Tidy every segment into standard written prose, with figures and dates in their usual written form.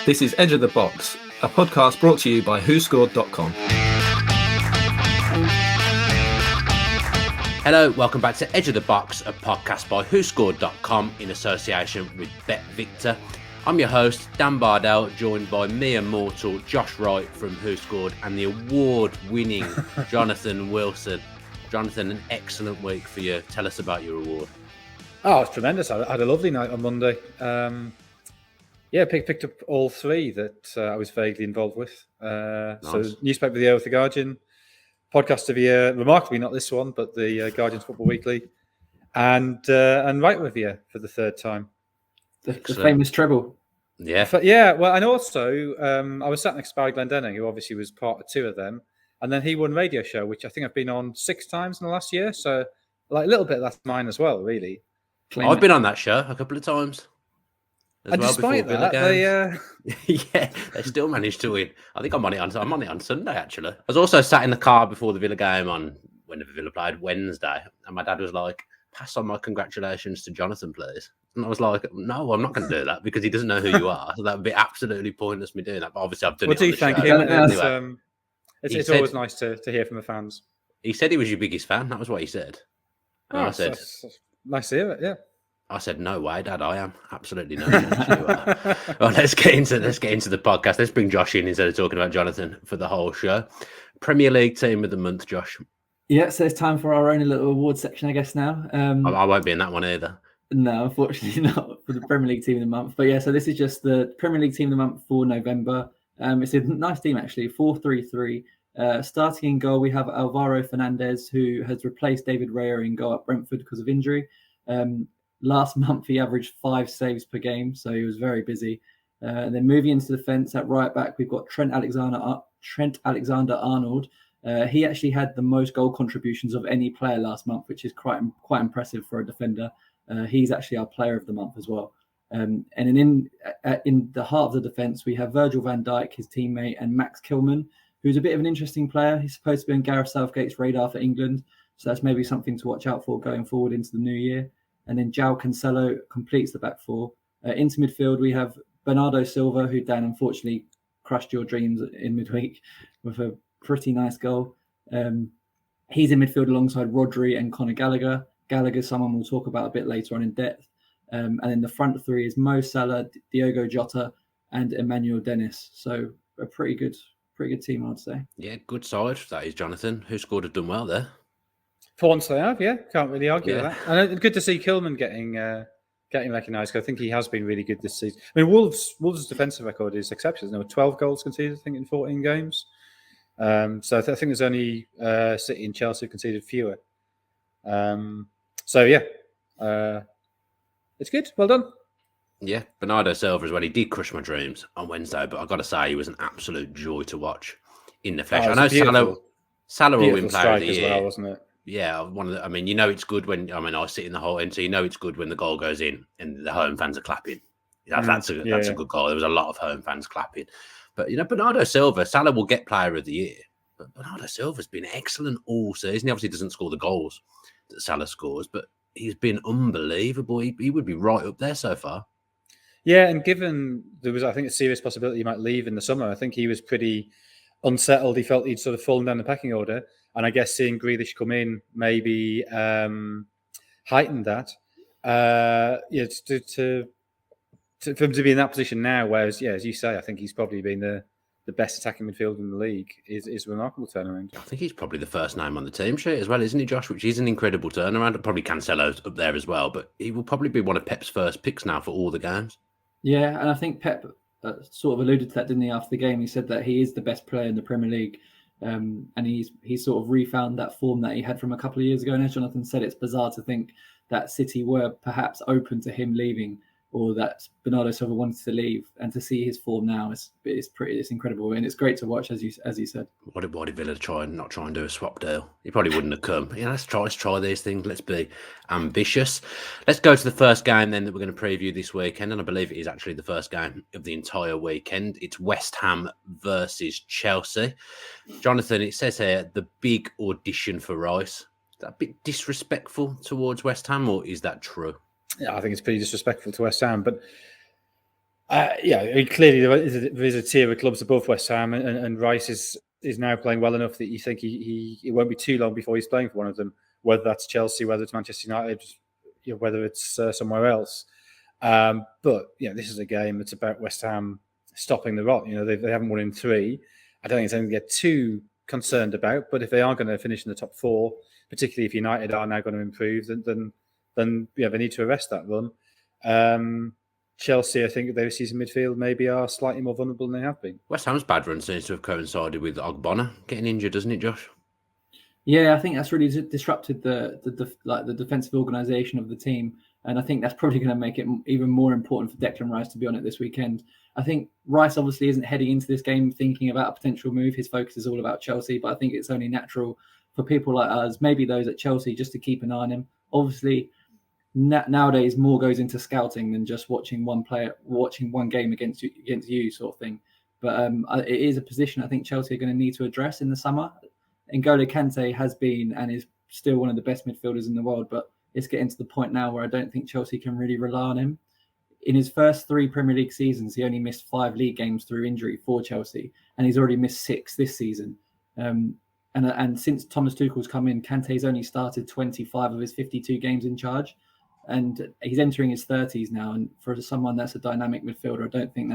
This is Edge of the Box, a podcast brought to you by WhoScored.com. Hello, welcome back to Edge of the Box, a podcast by WhoScored.com in association with BetVictor. I'm your host, Dan Bardell, joined by mere mortal Josh Wright from WhoScored and the award-winning Jonathan Wilson. Jonathan, an excellent week for you. Tell us about your award. Oh, it's tremendous. I had a lovely night on Monday. Picked up all three that I was vaguely involved with. Nice. So Newspaper of the Year with The Guardian, Podcast of the Year, remarkably not this one, but the Guardian's Football Weekly, and Writer of the Year for the third time. The famous treble. Yeah. Well, and also I was sat next to Barry Glendenning, who obviously was part of two of them, and then he won Radio Show, which I think I've been on 6 times in the last year. So like a little bit of that's mine as well, really. I've been on that show a couple of times. And despite that, they still managed to win. I think I'm on it on Sunday, actually. I was also sat in the car before the Villa game on whenever Villa played Wednesday, and my dad was like, "Pass on my congratulations to Jonathan, please." And I was like, "No, I'm not going to do that because he doesn't know who you are. So that would be absolutely pointless me doing that." But obviously, I've done it. Do you thank him? Anyway, it's always nice to hear from the fans. He said he was your biggest fan. That was what he said. And I said, that's nice to hear it. Yeah. I said, "No way, Dad. I am absolutely no chance you are." Well, let's get into the podcast. Let's bring Josh in instead of talking about Jonathan for the whole show. Premier League team of the month, Josh. Yeah, so it's time for our own little award section, I guess now. I won't be in that one either. No, unfortunately not for the Premier League team of the month. But yeah, so this is just the Premier League team of the month for November. It's a nice team actually, 4-3-3. Starting in goal, we have Alvaro Fernandez, who has replaced David Raya in goal at Brentford because of injury. Last month, he averaged 5 saves per game, so he was very busy. And then moving into the defence at right back, we've got Trent Alexander-Arnold. He actually had the most goal contributions of any player last month, which is quite impressive for a defender. He's actually our player of the month as well. And then in the heart of the defence, we have Virgil van Dijk, his teammate, and Max Kilman, who's a bit of an interesting player. He's supposed to be on Gareth Southgate's radar for England, so that's maybe something to watch out for going forward into the new year. And then João Cancelo completes the back four. Into midfield, we have Bernardo Silva, who, Dan, unfortunately crushed your dreams in midweek with a pretty nice goal. He's in midfield alongside Rodri and Conor Gallagher. Gallagher, someone we'll talk about a bit later on in depth. And then the front three is Mo Salah, Diogo Jota, and Emmanuel Dennis. So a pretty good team, I'd say. Yeah, good side. That is Jonathan. WhoScored have done well there. For once they have, yeah. Can't really argue with that. And good to see Kilman getting recognised. I think he has been really good this season. I mean, Wolves' defensive record is exceptional. There were 12 goals conceded, I think, in 14 games. So I think there's only City and Chelsea who conceded fewer. It's good. Well done. Yeah, Bernardo Silva as well. He did crush my dreams on Wednesday, but I've got to say he was an absolute joy to watch in the flesh. I know Salah will win Player of the Year, well, wasn't it? Yeah, it's good when I sit in the whole end, so it's good when the goal goes in and the home fans are clapping. That's a good goal. There was a lot of home fans clapping. But Bernardo Silva, Salah will get Player of the Year. But Bernardo Silva's been excellent all season. He obviously doesn't score the goals that Salah scores, but he's been unbelievable. He would be right up there so far. Yeah, and given there was, I think, a serious possibility he might leave in the summer, I think he was pretty unsettled. He felt he'd sort of fallen down the pecking order. And I guess seeing Grealish come in maybe heightened that. For him to be in that position now, whereas, as you say, I think he's probably been the best attacking midfielder in the league, is a remarkable turnaround. I think he's probably the first name on the team sheet as well, isn't he, Josh? Which is an incredible turnaround. Probably Cancelo's up there as well, but he will probably be one of Pep's first picks now for all the games. Yeah, and I think Pep sort of alluded to that, didn't he, after the game? He said that he is the best player in the Premier League. And he's sort of refound that form that he had from a couple of years ago. And as Jonathan said, it's bizarre to think that City were perhaps open to him leaving, or that Bernardo Silva wanted to leave, and to see his form now it's incredible, and it's great to watch, as you said. Why did Villa not try and do a swap deal? He probably wouldn't have come. Let's try these things. Let's be ambitious. Let's go to the first game then that we're going to preview this weekend, and I believe it is actually the first game of the entire weekend. It's West Ham versus Chelsea. Jonathan, it says here the big audition for Rice. Is that a bit disrespectful towards West Ham, or is that true? Yeah, I think it's pretty disrespectful to West Ham, but Clearly there is a tier of clubs above West Ham, and Rice is now playing well enough that you think it won't be too long before he's playing for one of them, whether that's Chelsea, whether it's Manchester United, whether it's somewhere else. But this is a game that's about West Ham stopping the rot. They haven't won in 3. I don't think it's anything to get too concerned about. But if they are going to finish in the top 4, particularly if United are now going to improve, then they need to arrest that run. Chelsea, I think their season midfield maybe are slightly more vulnerable than they have been. West Ham's bad run seems to have coincided with Ogbonna getting injured, doesn't it, Josh? Yeah, I think that's really disrupted the defensive organisation of the team, and I think that's probably going to make it even more important for Declan Rice to be on it this weekend. I think Rice obviously isn't heading into this game thinking about a potential move. His focus is all about Chelsea, but I think it's only natural for people like us, maybe those at Chelsea, just to keep an eye on him. Obviously, nowadays more goes into scouting than just watching one game against you sort of thing. But it is a position I think Chelsea are going to need to address in the summer. N'Golo Kante has been and is still one of the best midfielders in the world, but it's getting to the point now where I don't think Chelsea can really rely on him. In his first 3 Premier League seasons, he only missed 5 league games through injury for Chelsea, and he's already missed 6 this season. And since Thomas Tuchel's come in, Kante's only started 25 of his 52 games in charge. And he's entering his 30s now. And for someone that's a dynamic midfielder, I don't think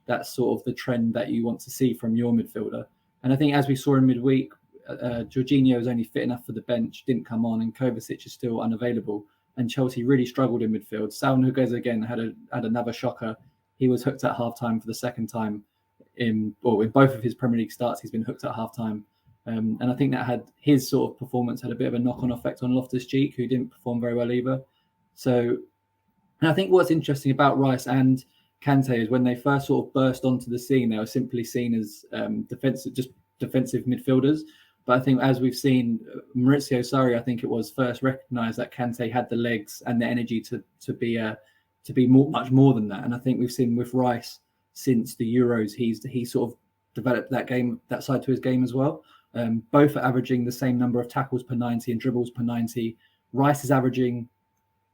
that's sort of the trend that you want to see from your midfielder. And I think as we saw in midweek, Jorginho is only fit enough for the bench, didn't come on, and Kovacic is still unavailable. And Chelsea really struggled in midfield. Salman Huguez again had another shocker. He was hooked at halftime for the second time in both of his Premier League starts. He's been hooked at halftime. And I think that had his sort of performance had a bit of a knock-on effect on Loftus-Cheek, who didn't perform very well either. So, and I think what's interesting about Rice and Kante is when they first sort of burst onto the scene, they were simply seen as defensive midfielders. But I think as we've seen, Maurizio Sarri, I think it was, first recognised that Kante had the legs and the energy to be much more than that. And I think we've seen with Rice since the Euros, he sort of developed that side to his game as well. Both are averaging the same number of tackles per 90 and dribbles per 90. Rice is averaging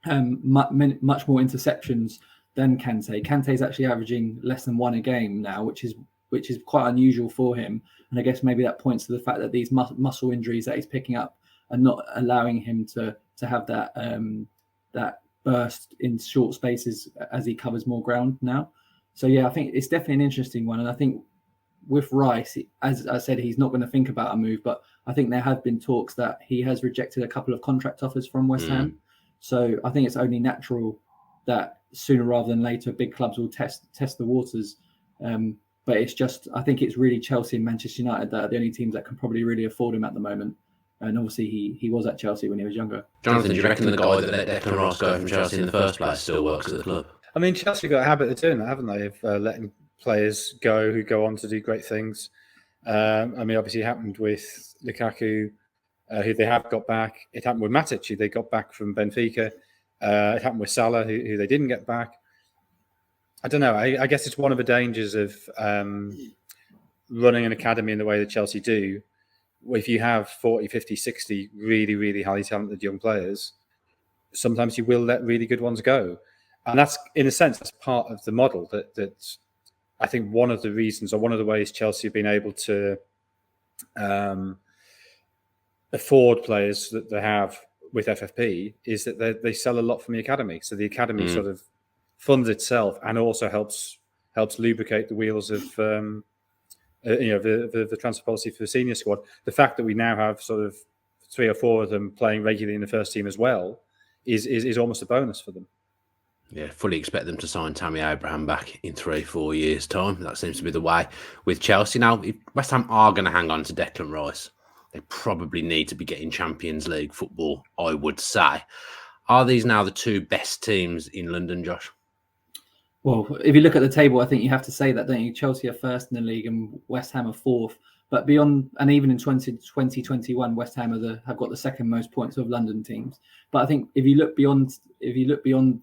much more interceptions than Kante. Kante's actually averaging less than 1 a game now, which is quite unusual for him. And I guess maybe that points to the fact that these muscle injuries that he's picking up are not allowing him to have that burst in short spaces as he covers more ground now. So yeah, I think it's definitely an interesting one. And I think with Rice, as I said, he's not going to think about a move, but I think there have been talks that he has rejected a couple of contract offers from West Ham. So I think it's only natural that sooner rather than later, big clubs will test the waters. But it's just, I think it's really Chelsea and Manchester United that are the only teams that can probably really afford him at the moment. And obviously he was at Chelsea when he was younger. Jonathan, do you reckon the guy that let Declan Rice go from Chelsea in the first place still works at the club? I mean, Chelsea got a habit of doing that, haven't they? Of letting players go who go on to do great things. I mean, obviously it happened with Lukaku, who they have got back. It happened with Matic, who they got back from Benfica. It happened with Salah, who they didn't get back. I don't know. I guess it's one of the dangers of running an academy in the way that Chelsea do. If you have 40, 50, 60 really, really highly talented young players, sometimes you will let really good ones go. And that's, in a sense, that's part of the model that I think one of the reasons or one of the ways Chelsea have been able to afford players that they have with FFP is that they sell a lot from the academy. So the academy sort of funds itself and also helps lubricate the wheels of the transfer policy for the senior squad. The fact that we now have sort of 3 or 4 of them playing regularly in the first team as well is almost a bonus for them. Yeah, fully expect them to sign Tammy Abraham back in 3-4 years' time. That seems to be the way with Chelsea. Now, if West Ham are going to hang on to Declan Rice, they probably need to be getting Champions League football, I would say. Are these now the 2 best teams in London, Josh? Well, if you look at the table, I think you have to say that, don't you? Chelsea are first in the league and West Ham are 4th. But beyond, and even in 2021, West Ham have got the second most points of London teams. But I think if you look beyond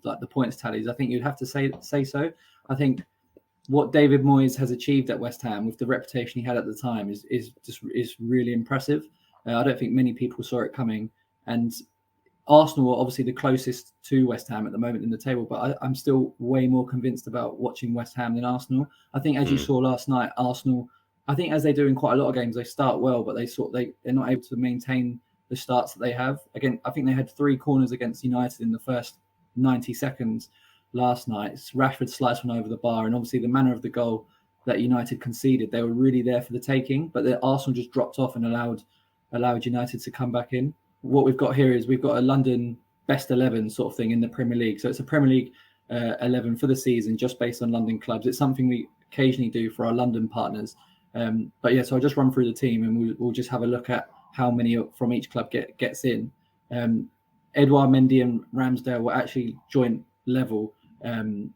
like the points tallies, I think you'd have to say so. I think what David Moyes has achieved at West Ham with the reputation he had at the time is really impressive. I don't think many people saw it coming, and Arsenal are obviously the closest to West Ham at the moment in the table, but I'm still way more convinced about watching West Ham than Arsenal. I think, as you saw last night, Arsenal, I think as they do in quite a lot of games, they start well, but they're not able to maintain the starts that they have. Again, I think they had 3 corners against United in the first 90 seconds last night. Rashford sliced one over the bar, and obviously the manner of the goal that United conceded, they were really there for the taking, but the Arsenal just dropped off and allowed United to come back in. What we've got here is we've got a London best 11 sort of thing in the Premier League. So it's a Premier League 11 for the season, just based on London clubs. It's something we occasionally do for our London partners. But yeah, so I'll just run through the team and we'll just have a look at how many from each club gets in. Edouard Mendy and Ramsdale were actually joint level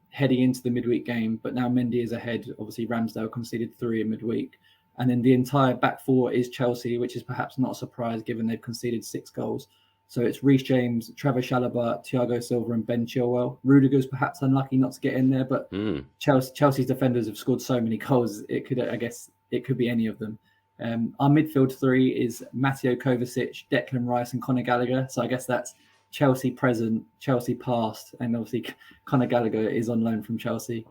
heading into the midweek game, but now Mendy is ahead. Obviously, Ramsdale conceded 3 in midweek. And then the entire back 4 is Chelsea, which is perhaps not a surprise given they've conceded 6 goals. So it's Reece James, Trevor Chalobah, Thiago Silva, and Ben Chilwell. Rudiger's perhaps unlucky not to get in there, but Chelsea's defenders have scored so many goals. It could be any of them. Our midfield 3 is Mateo Kovacic, Declan Rice, and Conor Gallagher. So I guess that's Chelsea present, Chelsea past, and obviously Conor Gallagher is on loan from Chelsea.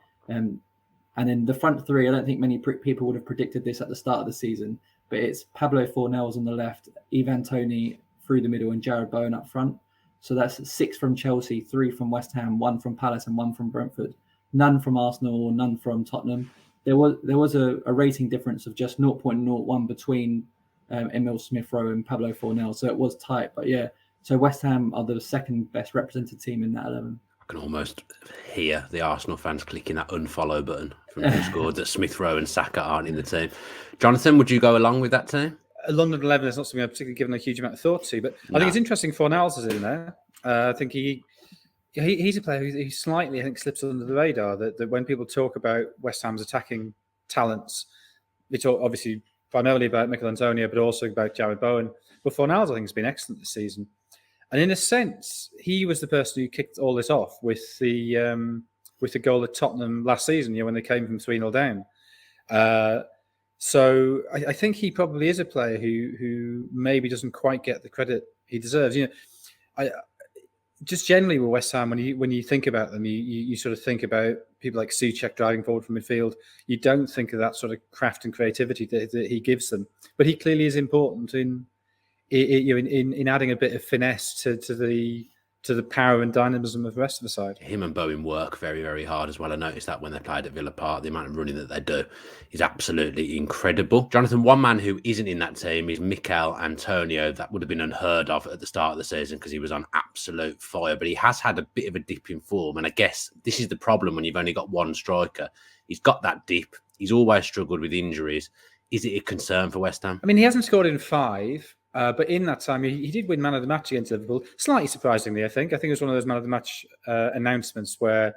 And then the front 3, I don't think many people would have predicted this at the start of the season, but it's Pablo Fornells on the left, Ivan Toney through the middle, and Jared Bowen up front. So that's 6 from Chelsea, 3 from West Ham, 1 from Palace, and 1 from Brentford. None from Arsenal or none from Tottenham. There was a rating difference of just 0.01 between Emil Smith-Rowe and Pablo Fornells, so it was tight. But yeah, so West Ham are the second best represented team in that 11. I can almost hear the Arsenal fans clicking that unfollow button from WhoScored that Smith-Rowe and Saka aren't in the team. Jonathan, would you go along with that team? London 11 is not something I've particularly given a huge amount of thought to, but I think it's interesting Fornells is in there. I think he's a player who slightly, I think, slips under the radar. That when people talk about West Ham's attacking talents, they talk obviously primarily about Mikel Antonio, but also about Jared Bowen. But Fornells, I think, has been excellent this season. And in a sense, he was the person who kicked all this off with the goal at Tottenham last season, when they came from 3-0 down. So I think he probably is a player who maybe doesn't quite get the credit he deserves. I just generally with West Ham, when you think about them, you sort of think about people like Souček driving forward from midfield. You don't think of that sort of craft and creativity that he gives them, but he clearly is important in adding a bit of finesse to the power and dynamism of the rest of the side. Him and Bowen work very, very hard as well. I noticed that when they played at Villa Park, the amount of running that they do is absolutely incredible. Jonathan, one man who isn't in that team is Mikel Antonio. That would have been unheard of at the start of the season because he was on absolute fire, but he has had a bit of a dip in form. And I guess this is the problem when you've only got one striker. He's got that dip. He's always struggled with injuries. Is it a concern for West Ham? I mean, he hasn't scored in 5. But in that time, he did win Man of the Match against Liverpool. Slightly surprisingly, I think. I think it was one of those Man of the Match announcements where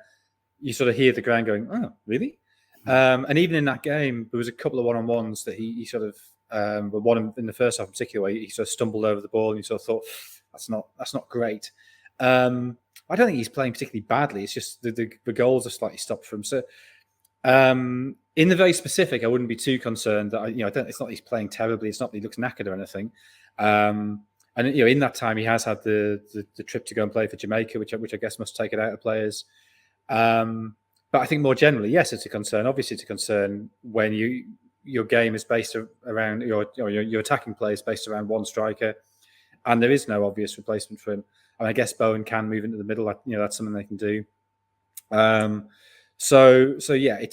you sort of hear the ground going, "Oh, really?" And even in that game, there was a couple of one-on-ones that he sort of, but one in the first half in particular, where he sort of stumbled over the ball and you sort of thought, "That's not great." I don't think he's playing particularly badly. It's just the goals are slightly stopped for him. So, in the very specific, I wouldn't be too concerned that it's not that he's playing terribly. It's not that he looks knackered or anything. And in that time, he has had the trip to go and play for Jamaica, which I guess must take it out of players. But I think more generally, yes, it's a concern. Obviously, it's a concern when your game is based around your attacking play is based around one striker, and there is no obvious replacement for him. And I guess Bowen can move into the middle. That's something they can do. So yeah,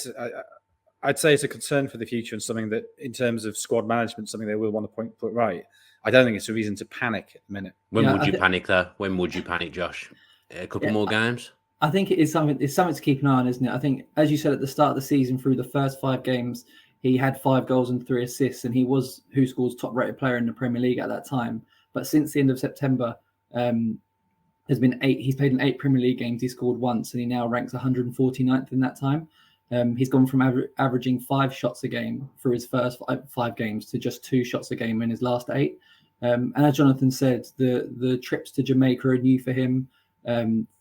I'd say it's a concern for the future and something that, in terms of squad management, something they will want to put right. I don't think it's a reason to panic at the minute. When would you panic, though? When would you panic, Josh? A couple more games? I think it is something. It's something to keep an eye on, isn't it? I think, as you said at the start of the season, through the first 5 games, he had 5 goals and 3 assists, and he was WhoScored's top-rated player in the Premier League at that time. But since the end of September, there's been 8. He's played in 8 Premier League games. He scored once, and he now ranks 149th in that time. He's gone from averaging 5 shots a game for his first 5 games to just 2 shots a game in his last 8. And as Jonathan said, the trips to Jamaica are new for him.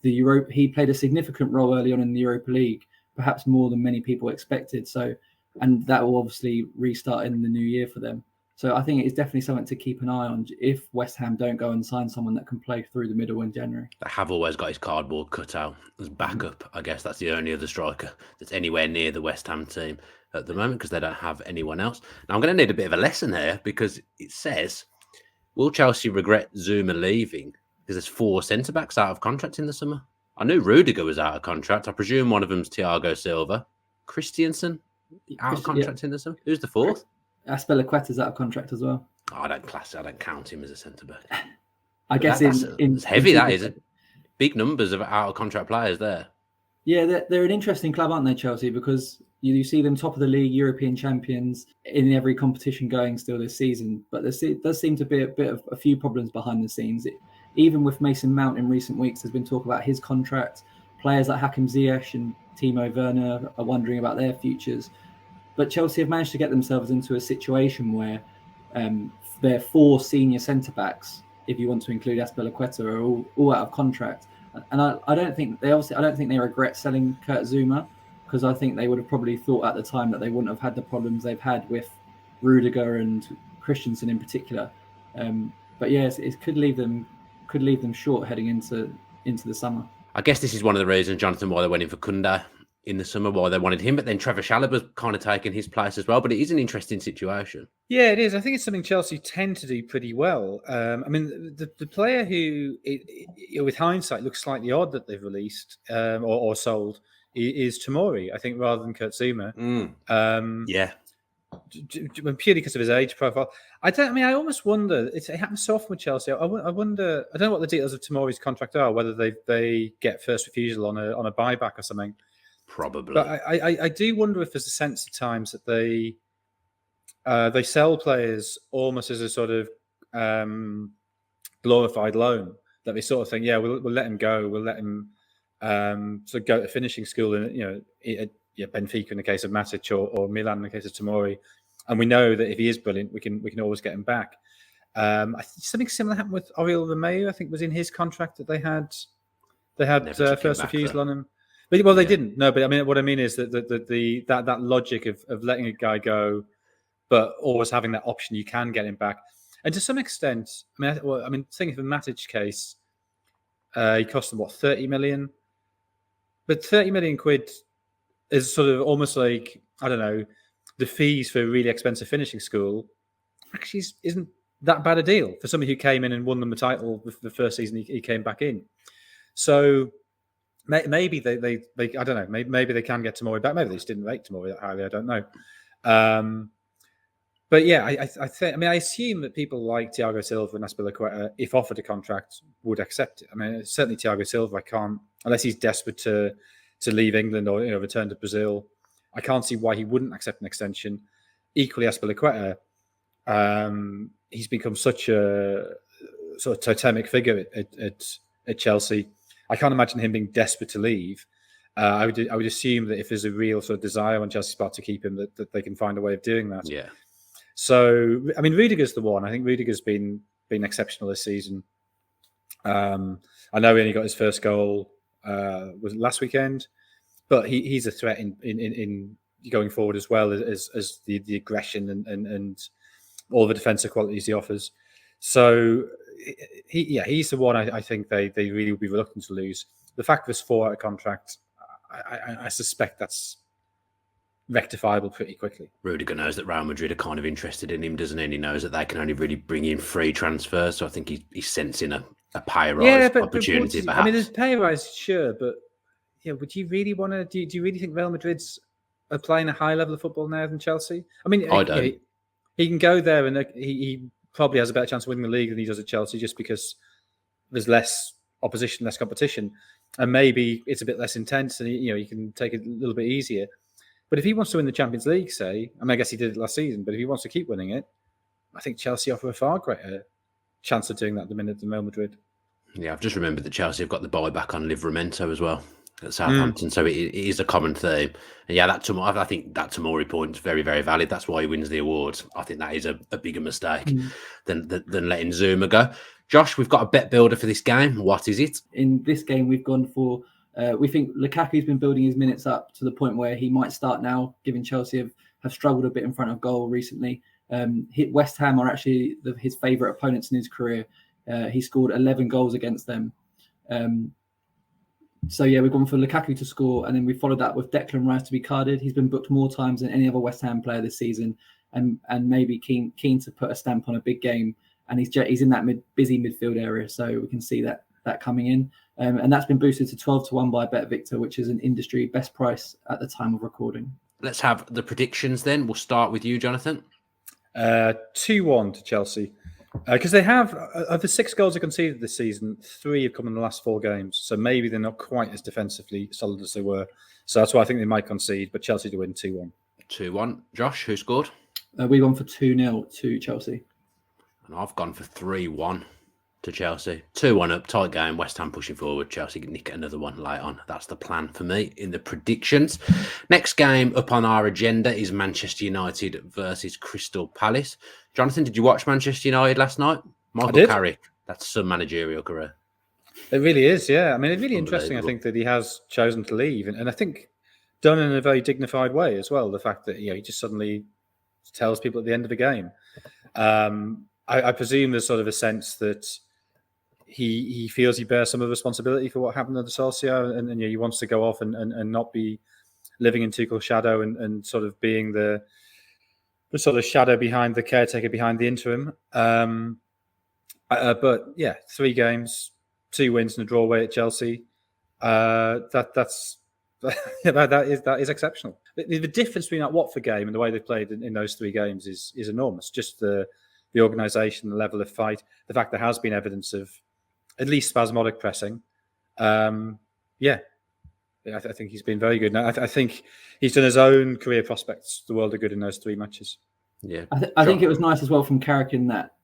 He played a significant role early on in the Europa League, perhaps more than many people expected. So, and that will obviously restart in the new year for them. So I think it's definitely something to keep an eye on if West Ham don't go and sign someone that can play through the middle in January. They have always got his cardboard cutout as backup. I guess that's the only other striker that's anywhere near the West Ham team at the moment because they don't have anyone else. Now, I'm going to need a bit of a lesson here because it says, will Chelsea regret Zuma leaving? Because there's 4 centre-backs out of contract in the summer. I knew Rudiger was out of contract. I presume one of them's Thiago Silva. Christiansen out of contract in the summer. Who's the 4th? Azpilicueta's out of contract as well. Oh, I don't count him as a centre back. I guess it's heavy. That is big numbers of out of contract players there. Yeah, they're an interesting club, aren't they, Chelsea? Because you see them top of the league, European champions in every competition going still this season. But there does seem to be a few problems behind the scenes. Even with Mason Mount in recent weeks, there's been talk about his contract. Players like Hakim Ziyech and Timo Werner are wondering about their futures. But Chelsea have managed to get themselves into a situation where their 4 senior centre-backs, if you want to include Azpilicueta, are all out of contract. And I don't think they regret selling Kurt Zuma, because I think they would have probably thought at the time that they wouldn't have had the problems they've had with Rudiger and Christensen in particular. But yes, it could leave them short heading into the summer. I guess this is one of the reasons, Jonathan, why they went in for Koundé in the summer, why they wanted him. But then Trevor Chalobah's kind of taken his place as well. But it is an interesting situation. Yeah, it is. I think it's something Chelsea tend to do pretty well. I mean, the player who, with hindsight, looks slightly odd that they've released or sold is Tomori, I think, rather than Kurt Zuma. Yeah. Purely because of his age profile. I almost wonder, it happens so often with Chelsea. I wonder, I don't know what the details of Tomori's contract are, whether they get first refusal on a buyback or something. Probably. But I do wonder if there's a sense at times that they sell players almost as a sort of glorified loan, that they sort of think, yeah, we'll let him go, we'll let him sort of go to finishing school, and Benfica in the case of Matic or Milan in the case of Tomori, and we know that if he is brilliant, we can always get him back. Something similar happened with Oriol Romeu. I think was in his contract that they had first refusal on him. But they didn't. No, but I mean, what I mean is that that logic of letting a guy go, but always having that option, you can get him back. And to some extent, I mean, thinking of the Matic case, he cost them 30 million, but 30 million quid is sort of almost like, I don't know, the fees for a really expensive finishing school. Actually, isn't that bad a deal for somebody who came in and won them the title the first season he came back in. So. Maybe they I don't know. Maybe they can get Tomori back. Maybe they just didn't rate Tomori that highly. I don't know. But yeah, I think. I mean, I assume that people like Thiago Silva and Azpilicueta, if offered a contract, would accept it. I mean, certainly Thiago Silva, I can't, unless he's desperate to leave England or return to Brazil. I can't see why he wouldn't accept an extension. Equally, Azpilicueta, he's become such a sort of totemic figure at Chelsea. I can't imagine him being desperate to leave. I would assume that if there's a real sort of desire on Chelsea's part to keep him, that they can find a way of doing that. Yeah. So, I mean, Rudiger's the one. I think Rudiger's been exceptional this season. I know he only got his first goal was last weekend, but he's a threat in going forward as well as the aggression and all the defensive qualities he offers. So. He's the one I think they really would be reluctant to lose. The fact there's 4 out of contract, I suspect that's rectifiable pretty quickly. Rudiger knows that Real Madrid are kind of interested in him, doesn't he? And he knows that they can only really bring in free transfers. So I think he's sensing a pay rise opportunity. Perhaps. I mean, there's pay rise, sure, but would you really want to? Do you really think Real Madrid's are playing a high level of football now than Chelsea? I mean, I don't. He can go there and he probably has a better chance of winning the league than he does at Chelsea, just because there's less opposition, less competition, and maybe it's a bit less intense, and you can take it a little bit easier. But if he wants to win the Champions League, say, I mean, I guess he did it last season, but if he wants to keep winning it, I think Chelsea offer a far greater chance of doing that at the minute than Real Madrid. Yeah, I've just remembered that Chelsea have got the buyback on Livramento as well at Southampton, so it is a common theme. And yeah, I think that Tomori point is very, very valid. That's why he wins the awards. I think that is a bigger mistake than letting Zuma go. Josh, we've got a bet builder for this game. What is it? In this game, we've gone for, we think Lukaku's been building his minutes up to the point where he might start now, given Chelsea have struggled a bit in front of goal recently. West Ham are actually his favourite opponents in his career. He scored 11 goals against them. So yeah, we've gone for Lukaku to score, and then we followed that with Declan Rice to be carded. He's been booked more times than any other West Ham player this season, and maybe keen to put a stamp on a big game. And he's in that busy midfield area, so we can see that coming in. And that's been boosted to 12-1 by BetVictor, which is an industry best price at the time of recording. Let's have the predictions then. We'll start with you, Jonathan. 2-1 to Chelsea. Because they have, of the 6 goals they conceded this season, 3 have come in the last 4 games. So maybe they're not quite as defensively solid as they were. So that's why I think they might concede, but Chelsea to win 2-1. 2-1. Josh, who scored? We've gone for 2-0 to Chelsea. And I've gone for 3-1 to Chelsea. 2-1 up, tight game. West Ham pushing forward. Chelsea can nick another one late on. That's the plan for me in the predictions. Next game up on our agenda is Manchester United versus Crystal Palace. Jonathan, did you watch Manchester United last night? Michael Carrick, that's some managerial career. It really is, yeah. I mean, it's really interesting, I think, that he has chosen to leave. And I think done in a very dignified way as well. The fact that, he just suddenly tells people at the end of the game. I presume there's sort of a sense that he feels he bears some of the responsibility for what happened under Solskjaer, and he wants to go off and not be living in Tuchel's shadow and sort of being the sort of shadow behind the caretaker behind the interim. But yeah, 3 games, 2 wins and a draw away at Chelsea. That is exceptional. The difference between that Watford game and the way they played in those 3 games is enormous. Just the organisation, the level of fight, the fact there has been evidence of at least spasmodic pressing. I think he's been very good. Now, I think he's done his own career prospects the world of good in those 3 matches. Yeah, I think it was nice as well from Carrick in that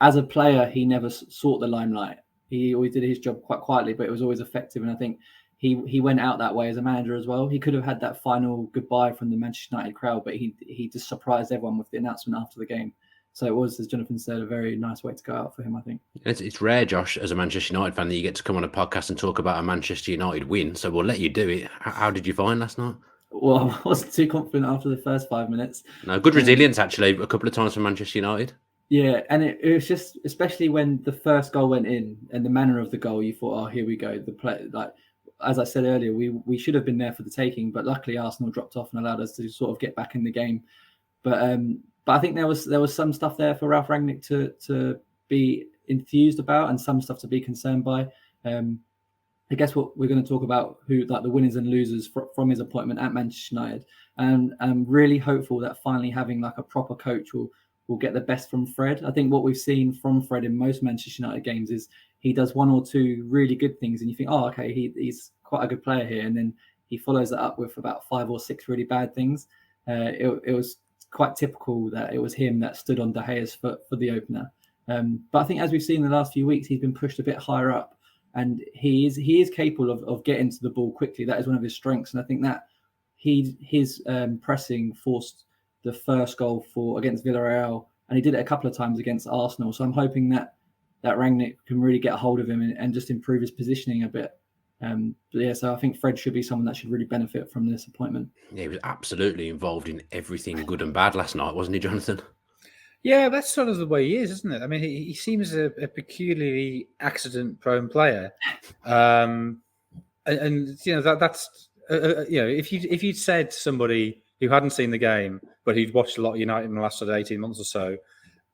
as a player, he never sought the limelight. He always did his job quite quietly, but it was always effective. And I think he went out that way as a manager as well. He could have had that final goodbye from the Manchester United crowd, but he just surprised everyone with the announcement after the game. So it was, as Jonathan said, a very nice way to go out for him, I think. It's rare, Josh, as a Manchester United fan, that you get to come on a podcast and talk about a Manchester United win. So we'll let you do it. How did you find last night? Well, I wasn't too confident after the first 5 minutes. No, good resilience, actually, a couple of times for Manchester United. Yeah, and it was just, especially when the first goal went in and the manner of the goal, you thought, oh, here we go. The play, like as I said earlier, we should have been there for the taking, but luckily Arsenal dropped off and allowed us to sort of get back in the game. But I think there was some stuff there for Ralf Rangnick to be enthused about and some stuff to be concerned by. I guess what we're going to talk about, who like the winners and losers from his appointment at Manchester United, and I'm really hopeful that finally having like a proper coach will get the best from Fred. I think what we've seen from Fred in most Manchester United games is he does 1 or 2 really good things, and you think, oh, okay, he's quite a good player here, and then he follows that up with about 5 or 6 really bad things. It was quite typical that it was him that stood on De Gea's foot for the opener. But I think as we've seen in the last few weeks, he's been pushed a bit higher up. And he is capable of getting to the ball quickly. That is one of his strengths. And I think that his pressing forced the first goal against Villarreal. And he did it a couple of times against Arsenal. So I'm hoping that Rangnick can really get a hold of him and just improve his positioning a bit. So I think Fred should be someone that should really benefit from this appointment. Yeah, he was absolutely involved in everything good and bad last night, wasn't he, Jonathan? Yeah, that's sort of the way he is, isn't it? I mean, he seems a peculiarly accident-prone player, and that's if you'd said to somebody who hadn't seen the game but who'd watched a lot of United in the last sort of 18 months or so,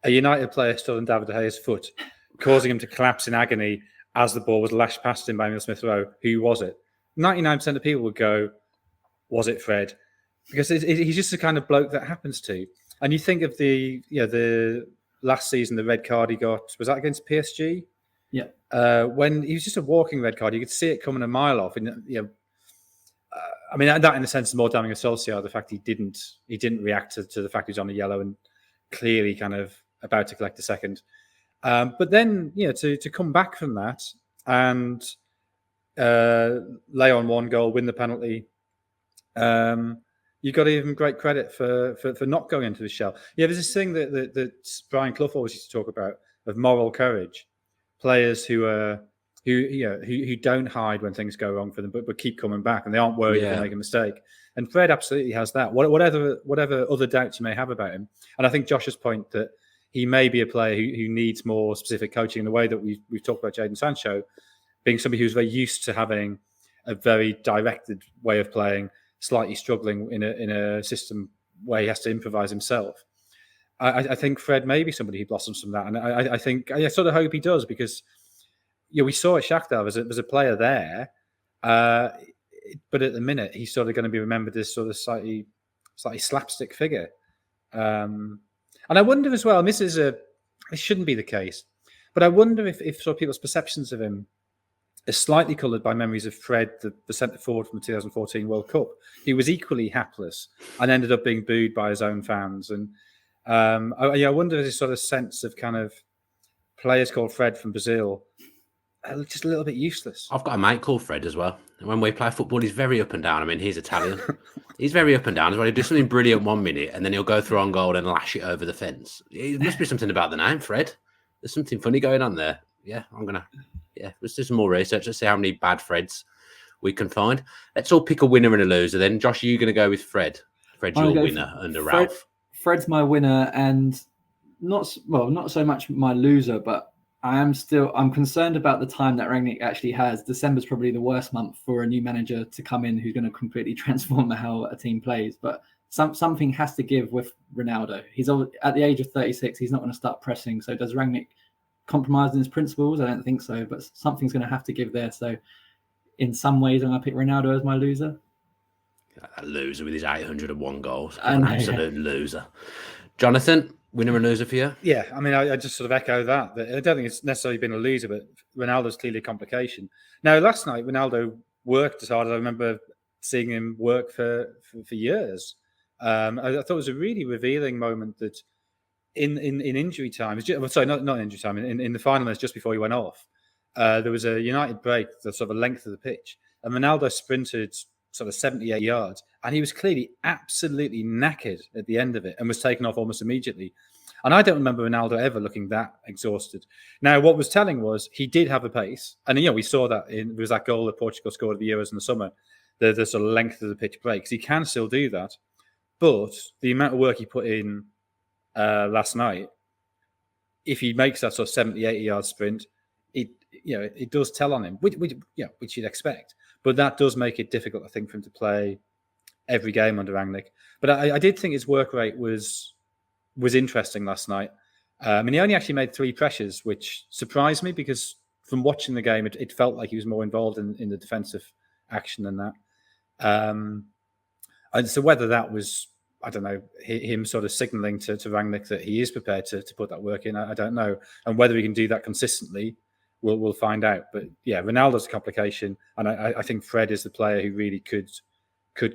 a United player stood on David De Gea's foot, causing him to collapse in agony as the ball was lashed past him by Emile Smith-Rowe. Who was it? 99% of people would go, "Was it Fred?" Because he's just the kind of bloke that happens to. And you think of the last season, the red card he got, was that against PSG? Yeah. When he was just a walking red card, you could see it coming a mile off. And I mean, that in a sense is more damning of Solskjaer, the fact he didn't react to the fact he was on a yellow and clearly kind of about to collect a second. But then, to come back from that and lay on 1 goal, win the penalty, you've got to give him great credit for not going into the shell. Yeah, there's this thing that Brian Clough always used to talk about of moral courage. Players who don't hide when things go wrong for them, but keep coming back, and they aren't worried if they make a mistake. And Fred absolutely has that. Whatever other doubts you may have about him, and I think Josh's point that he may be a player who needs more specific coaching in the way that we've talked about Jadon Sancho, being somebody who's very used to having a very directed way of playing, slightly struggling in a system where he has to improvise himself. I think Fred may be somebody who blossoms from that, and I think I sort of hope he does, because we saw at Shakhtar there's a player there, but at the minute he's sort of going to be remembered as sort of slightly slapstick figure. And I wonder as well, and this shouldn't be the case, but I wonder if sort of people's perceptions of him is slightly coloured by memories of Fred, the centre forward from the 2014 World Cup. He was equally hapless and ended up being booed by his own fans. And I wonder if this sort of sense of kind of players called Fred from Brazil are just a little bit useless. I've got a mate called Fred as well. And when we play football, he's very up and down. I mean, he's Italian. He's very up and down as well. He'll do something brilliant 1 minute, and then he'll go through on goal and lash it over the fence. It must be something about the name, Fred. There's something funny going on there. Let's do some more research. Let's see how many bad Freds we can find. Let's all pick a winner and a loser then. Josh, are you going to go with Fred? Fred's your winner under Ralf. Fred's my winner, and not so much my loser, but I'm concerned about the time that Rangnick actually has. December's probably the worst month for a new manager to come in who's going to completely transform how a team plays. But something has to give with Ronaldo. He's at the age of 36. He's not going to start pressing. So does Rangnick compromise in his principles? I don't think so, but something's going to have to give there. So in some ways, I'm going to pick Ronaldo as my loser. A loser with his 801 goals. An absolute loser. Jonathan, winner and loser for you? Yeah, I mean, I just sort of echo that. I don't think it's necessarily been a loser, but Ronaldo's clearly a complication. Now, last night, Ronaldo worked as hard as I remember seeing him work for years. I thought it was a really revealing moment that in injury time, not injury time, in the final minutes just before he went off, there was a United break, the sort of length of the pitch, and Ronaldo sprinted sort of 78 yards, and he was clearly absolutely knackered at the end of it and was taken off almost immediately. And I don't remember Ronaldo ever looking that exhausted. Now, what was telling was he did have a pace, and we saw that there was that goal that Portugal scored at the Euros in the summer, the sort of length of the pitch breaks. He can still do that, but the amount of work he put in last night, if he makes that sort of 70, 80 yard sprint, it does tell on him, which you'd expect. But that does make it difficult, I think, for him to play every game under Rangnick. But I did think his work rate was interesting last night. He only actually made 3 pressures, which surprised me because from watching the game, it felt like he was more involved in the defensive action than that. And so whether that was, I don't know, him sort of signalling to Rangnick that he is prepared to put that work in, I don't know. And whether he can do that consistently, we'll find out. But yeah, Ronaldo's a complication, and I think Fred is the player who really could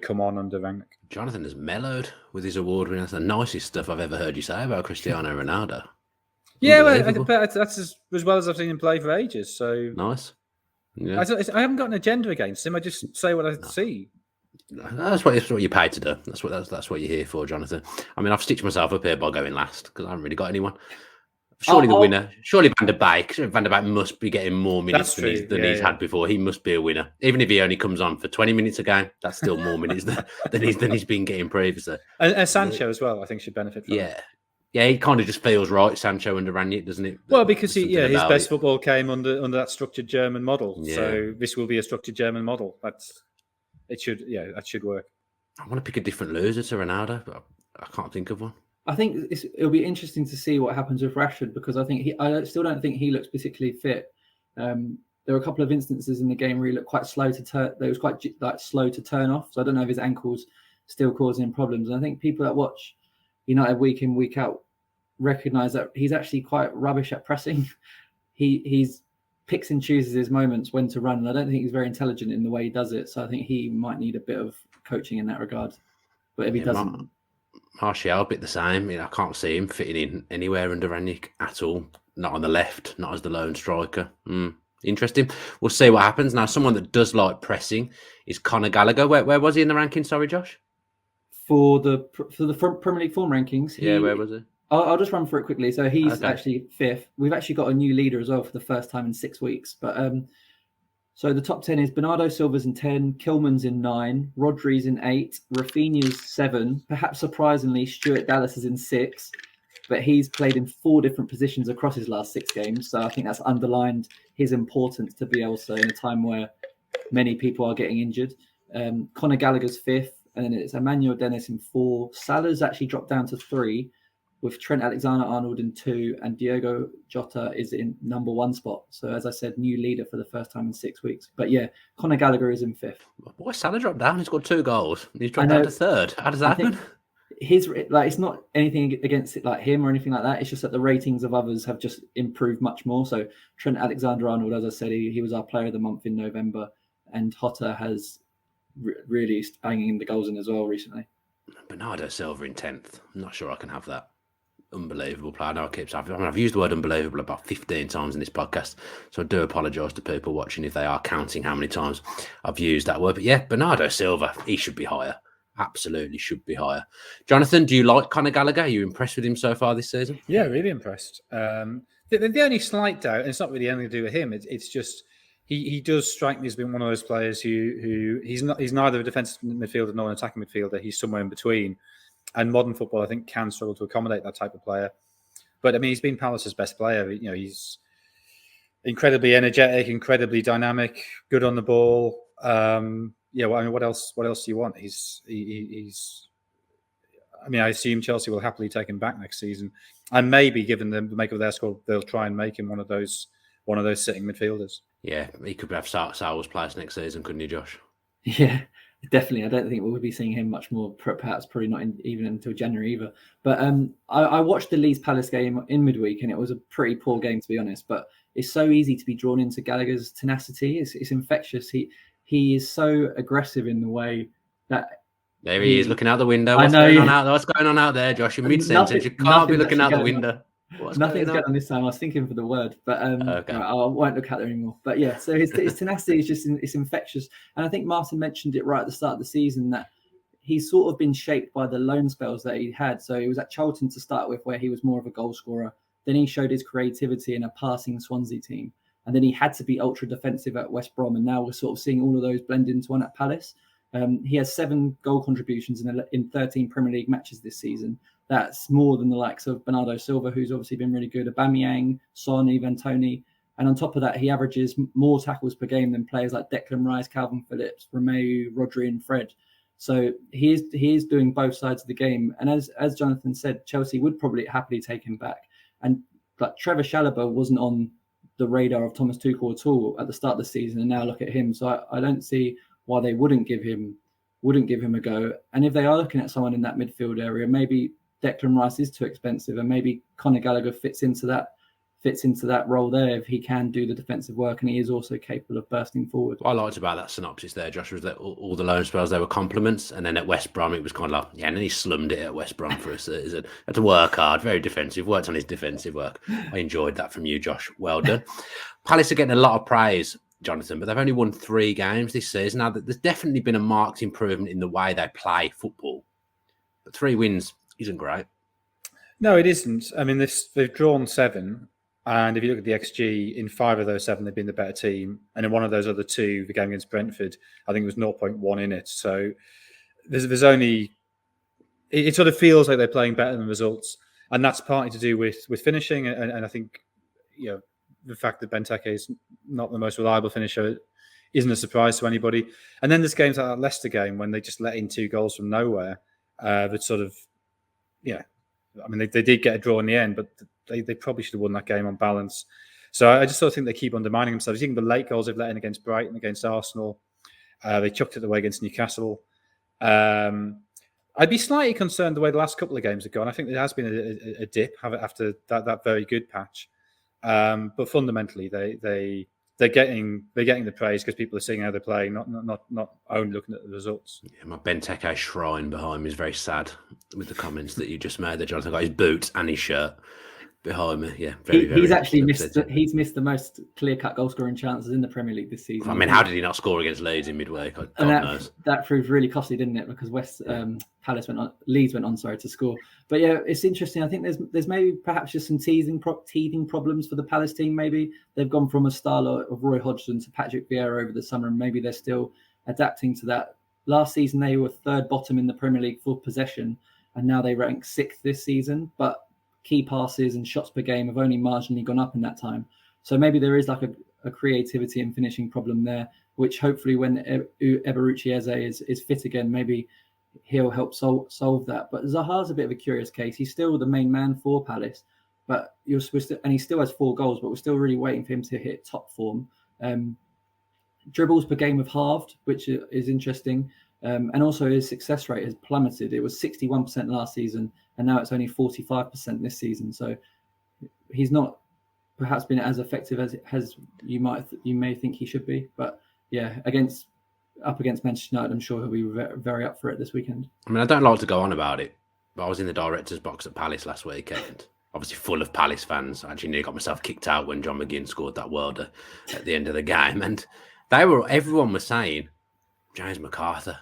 come on under Rangnick. Jonathan has mellowed with his award winner. That's the nicest stuff I've ever heard you say about Cristiano Ronaldo. Yeah, well, that's as well as I've seen him play for ages. So nice. Yeah. I haven't got an agenda against him. I just say what I see. That's what you're paid to do. That's what you're here for, Jonathan. I mean, I've stitched myself up here by going last because I haven't really got anyone. Surely the winner. Surely Van der Beek. Van der Beek must be getting more minutes than he's had before. He must be a winner, even if he only comes on for 20 minutes a game. That's still more minutes than he's been getting previously. And Sancho as well, I think, should benefit from it. Yeah, he kind of just feels right, Sancho under Rangnick, doesn't it? Well, because his best football came under that structured German model. Yeah. So this will be a structured German model. That should work. I want to pick a different loser to Ronaldo, but I can't think of one. I think it'll be interesting to see what happens with Rashford because I still don't think he looks particularly fit. There were a couple of instances in the game where he looked quite slow to turn. They was quite slow to turn off. So I don't know if his ankle's still causing him problems. And I think people that watch United week in, week out recognise that he's actually quite rubbish at pressing. He's picks and chooses his moments when to run. And I don't think he's very intelligent in the way he does it. So I think he might need a bit of coaching in that regard. But if he doesn't... Martial, a bit the same. I can't see him fitting in anywhere under Rangnick at all. Not on the left, not as the lone striker. Interesting. We'll see what happens. Now, someone that does like pressing is Conor Gallagher. Where was he in the rankings? Sorry, Josh? For the Premier League form rankings. Where was he? I'll just run through it quickly. So he's actually 5th. We've actually got a new leader as well for the first time in 6 weeks. But So the top 10 is Bernardo Silva's in 10, Kilman's in 9, Rodri's in 8, Rafinha's 7. Perhaps surprisingly, Stuart Dallas is in 6, but he's played in 4 different positions across his last 6 games. So I think that's underlined his importance to Bielsa in a time where many people are getting injured. Conor Gallagher's 5th, and then it's Emmanuel Dennis in 4. Salah's actually dropped down to 3, with Trent Alexander-Arnold in 2, and Diogo Jota is in number 1 spot. So as I said, new leader for the first time in 6 weeks. But yeah, Conor Gallagher is in 5th. Why Salah dropped down? He's scored 2 goals. He's dropped down to 3rd. How does that happen? It's not anything against it like him or anything like that. It's just that the ratings of others have just improved much more. So Trent Alexander-Arnold, as I said, he was our player of the month in November, and Jota has really banging the goals in as well recently. Bernardo Silva in 10th. I'm not sure I can have that. Unbelievable player. I know I've used the word unbelievable about 15 times in this podcast, so I do apologise to people watching if they are counting how many times I've used that word. But yeah, Bernardo Silva, he should be higher. Absolutely should be higher. Jonathan, do you like Conor Gallagher? Are you impressed with him so far this season? Yeah, really impressed. The only slight doubt, and it's not really anything to do with him, it's just he does strike me as being one of those players who he's neither a defensive midfielder nor an attacking midfielder. He's somewhere in between. And modern football, I think, can struggle to accommodate that type of player. But I mean, he's been Palace's best player. You know, he's incredibly energetic, incredibly dynamic, good on the ball. Yeah, well, I mean, what else do you want? He's. I mean, I assume Chelsea will happily take him back next season, and maybe, given the make of their squad, they'll try and make him one of those sitting midfielders. Yeah, he could have Saul's place next season, couldn't he, Josh? Yeah. Definitely, I don't think we'll be seeing him much more. Perhaps probably not even until January either. But I watched the Leeds Palace game in midweek, and it was a pretty poor game, to be honest. But it's so easy to be drawn into Gallagher's tenacity. It's infectious. He is so aggressive in the way that there he is looking out the window. What's going on out there, Josh? In mid-sentence, you can't be looking out the window. Nothing's going on this time. I was thinking for the word, but okay. No, I won't look at there anymore. But yeah, so his tenacity is just it's infectious, and I think Martin mentioned it right at the start of the season that he's sort of been shaped by the loan spells that he had. So he was at Charlton to start with, where he was more of a goal scorer. Then he showed his creativity in a passing Swansea team, and then he had to be ultra defensive at West Brom, and now we're sort of seeing all of those blend into one at Palace. He has 7 goal contributions in 13 Premier League matches this season. That's more than the likes of Bernardo Silva, who's obviously been really good, Aubameyang, Son, Ivan Toney. And on top of that, he averages more tackles per game than players like Declan Rice, Calvin Phillips, Romeu, Rodri and Fred. So he is doing both sides of the game. And as Jonathan said, Chelsea would probably happily take him back. And like Trevor Chalobah wasn't on the radar of Thomas Tuchel at all at the start of the season, and now look at him. So I don't see why they wouldn't give him a go. And if they are looking at someone in that midfield area, maybe Declan Rice is too expensive, and maybe Conor Gallagher fits into that role there if he can do the defensive work, and he is also capable of bursting forward. What I liked about that synopsis there, Josh, was that all the loan spells, they were compliments, and then at West Brom it was kind of like, yeah, and then he slummed it at West Brom for a season. Had to work hard, very defensive, worked on his defensive work. I enjoyed that from you, Josh. Well done. Palace are getting a lot of praise, Jonathan, but they've only won 3 games this season. Now, there's definitely been a marked improvement in the way they play football, but 3 wins isn't great. No, it isn't. I mean, they've drawn 7, and if you look at the XG, in 5 of those 7, they've been the better team. And in one of those other 2, the game against Brentford, I think it was 0.1 in it. So there's only... It sort of feels like they're playing better than results. And that's partly to do with finishing. And I think, you know, the fact that Benteke is not the most reliable finisher isn't a surprise to anybody. And then there's games like that Leicester game when they just let in 2 goals from nowhere that sort of... Yeah, I mean, they did get a draw in the end, but they probably should have won that game on balance. So I just sort of think they keep undermining themselves. Even the late goals they've let in against Brighton, against Arsenal, they chucked it away against Newcastle. I'd be slightly concerned the way the last couple of games have gone. I think there has been a dip after that very good patch. But fundamentally, they're getting the praise because people are seeing how they're playing, not only looking at the results. Yeah, my Benteke shrine behind me is very sad with the comments that you just made. That Jonathan got his boots and his shirt. behind me. Yeah, he's actually missed the most clear-cut goal-scoring chances in the Premier League this season. I mean, how did he not score against Leeds in midweek? God knows. That proved really costly, didn't it? Because Leeds went on to score. But yeah, it's interesting. I think there's maybe perhaps just some teething problems for the Palace team. Maybe they've gone from a style of Roy Hodgson to Patrick Vieira over the summer, and maybe they're still adapting to that. Last season, they were third bottom in the Premier League for possession, and now they rank sixth this season. But key passes and shots per game have only marginally gone up in that time. So maybe there is like a creativity and finishing problem there, which hopefully when Eberechi Eze is fit again, maybe he'll help solve that. But Zaha's a bit of a curious case. He's still the main man for Palace, but and he still has 4 goals, but we're still really waiting for him to hit top form. Dribbles per game have halved, which is interesting. And also his success rate has plummeted. It was 61% last season, and now it's only 45% this season. So he's not perhaps been as effective as you may think he should be. But yeah, up against Manchester United, I'm sure he'll be very up for it this weekend. I mean, I don't like to go on about it, but I was in the director's box at Palace last weekend. Obviously full of Palace fans. I actually nearly got myself kicked out when John McGinn scored that worlder at the end of the game. And everyone was saying, James McArthur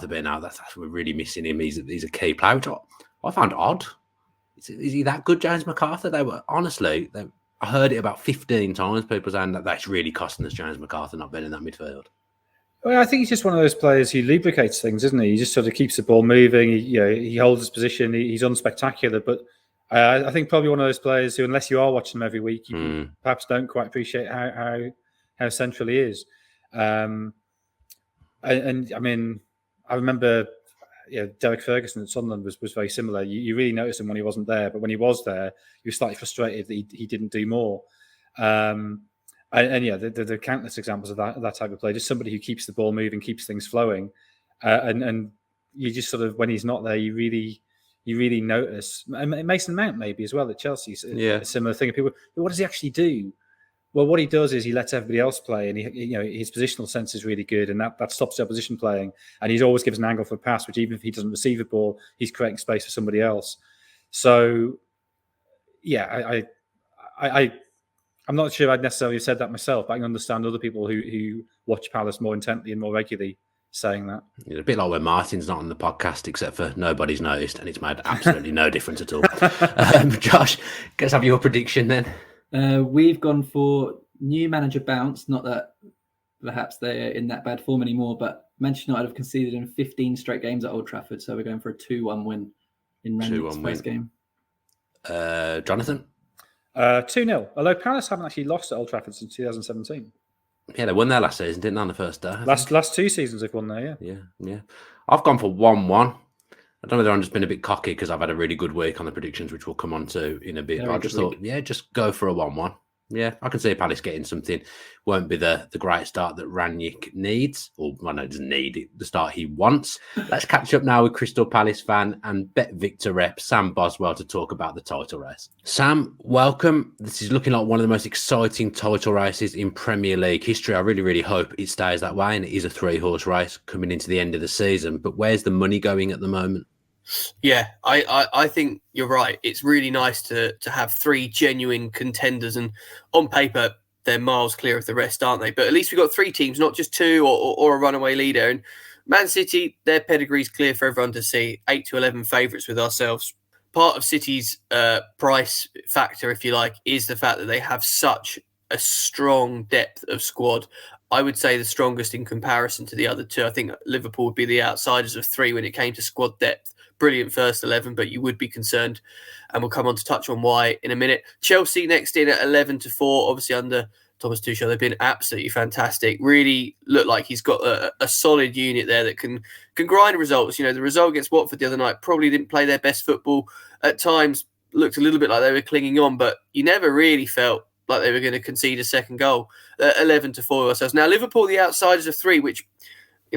being out, that's we're really missing him. He's a key player, which I found odd. Is he that good, James McArthur? I heard it about 15 times, people saying that's really costing us, James McArthur not being in that midfield. Well, I think he's just one of those players who lubricates things, isn't he? He just sort of keeps the ball moving. He holds his position. He's unspectacular, but I think probably one of those players who, unless you are watching him every week, you perhaps don't quite appreciate how central he is. And I mean, I remember, Derek Ferguson at Sunderland was very similar. You really noticed him when he wasn't there, but when he was there, you were slightly frustrated that he didn't do more. And there are countless examples of that type of play. Just somebody who keeps the ball moving, keeps things flowing, and you just sort of, when he's not there, you really notice. And Mason Mount maybe as well at Chelsea, a similar thing. People, what does he actually do? Well, what he does is he lets everybody else play, and his positional sense is really good, and that stops the opposition playing. And he always gives an angle for a pass, which even if he doesn't receive the ball, he's creating space for somebody else. So, yeah, I'm not sure I'd necessarily have said that myself, but I can understand other people who watch Palace more intently and more regularly saying that. It's a bit like when Martin's not on the podcast, except for nobody's noticed, and it's made absolutely no difference at all. Josh, let's have your prediction then. We've gone for new manager bounce. Not that perhaps they're in that bad form anymore, but Manchester United have conceded in 15 straight games at Old Trafford, so we're going for a 2-1 win in Rangnick's first game. Jonathan? 2-0. Although Palace haven't actually lost at Old Trafford since 2017. Yeah, they won there last season, didn't they, on the first day? Last 2 seasons they've won there, Yeah. I've gone for 1-1. I don't know whether I'm just been a bit cocky because I've had a really good week on the predictions, which we'll come on to in a bit. But I just thought, just go for a 1-1. Yeah, I can see Palace getting something. Won't be the great start that Rangnick needs, or doesn't need it, the start he wants. Let's catch up now with Crystal Palace fan and BetVictor rep Sam Boswell to talk about the title race. Sam, welcome. This is looking like one of the most exciting title races in Premier League history. I really, really hope it stays that way, and it is a 3-horse race coming into the end of the season. But where's the money going at the moment? Yeah, I think you're right. It's really nice to have 3 genuine contenders, and on paper they're miles clear of the rest, aren't they? But at least we've got 3 teams, not just 2 or a runaway leader. And Man City, their pedigree's clear for everyone to see. 8-11 favourites with ourselves. Part of City's price factor, if you like, is the fact that they have such a strong depth of squad. I would say the strongest in comparison to the other 2. I think Liverpool would be the outsiders of 3 when it came to squad depth. Brilliant first 11, but you would be concerned, and we'll come on to touch on why in a minute. Chelsea next in at 11-4, obviously under Thomas Tuchel. They've been absolutely fantastic. Really look like he's got a solid unit there that can grind results. The result against Watford the other night probably didn't play their best football. At times looked a little bit like they were clinging on, but you never really felt like they were going to concede a second goal. 11-4 ourselves. Now Liverpool, the outsiders of 3, which,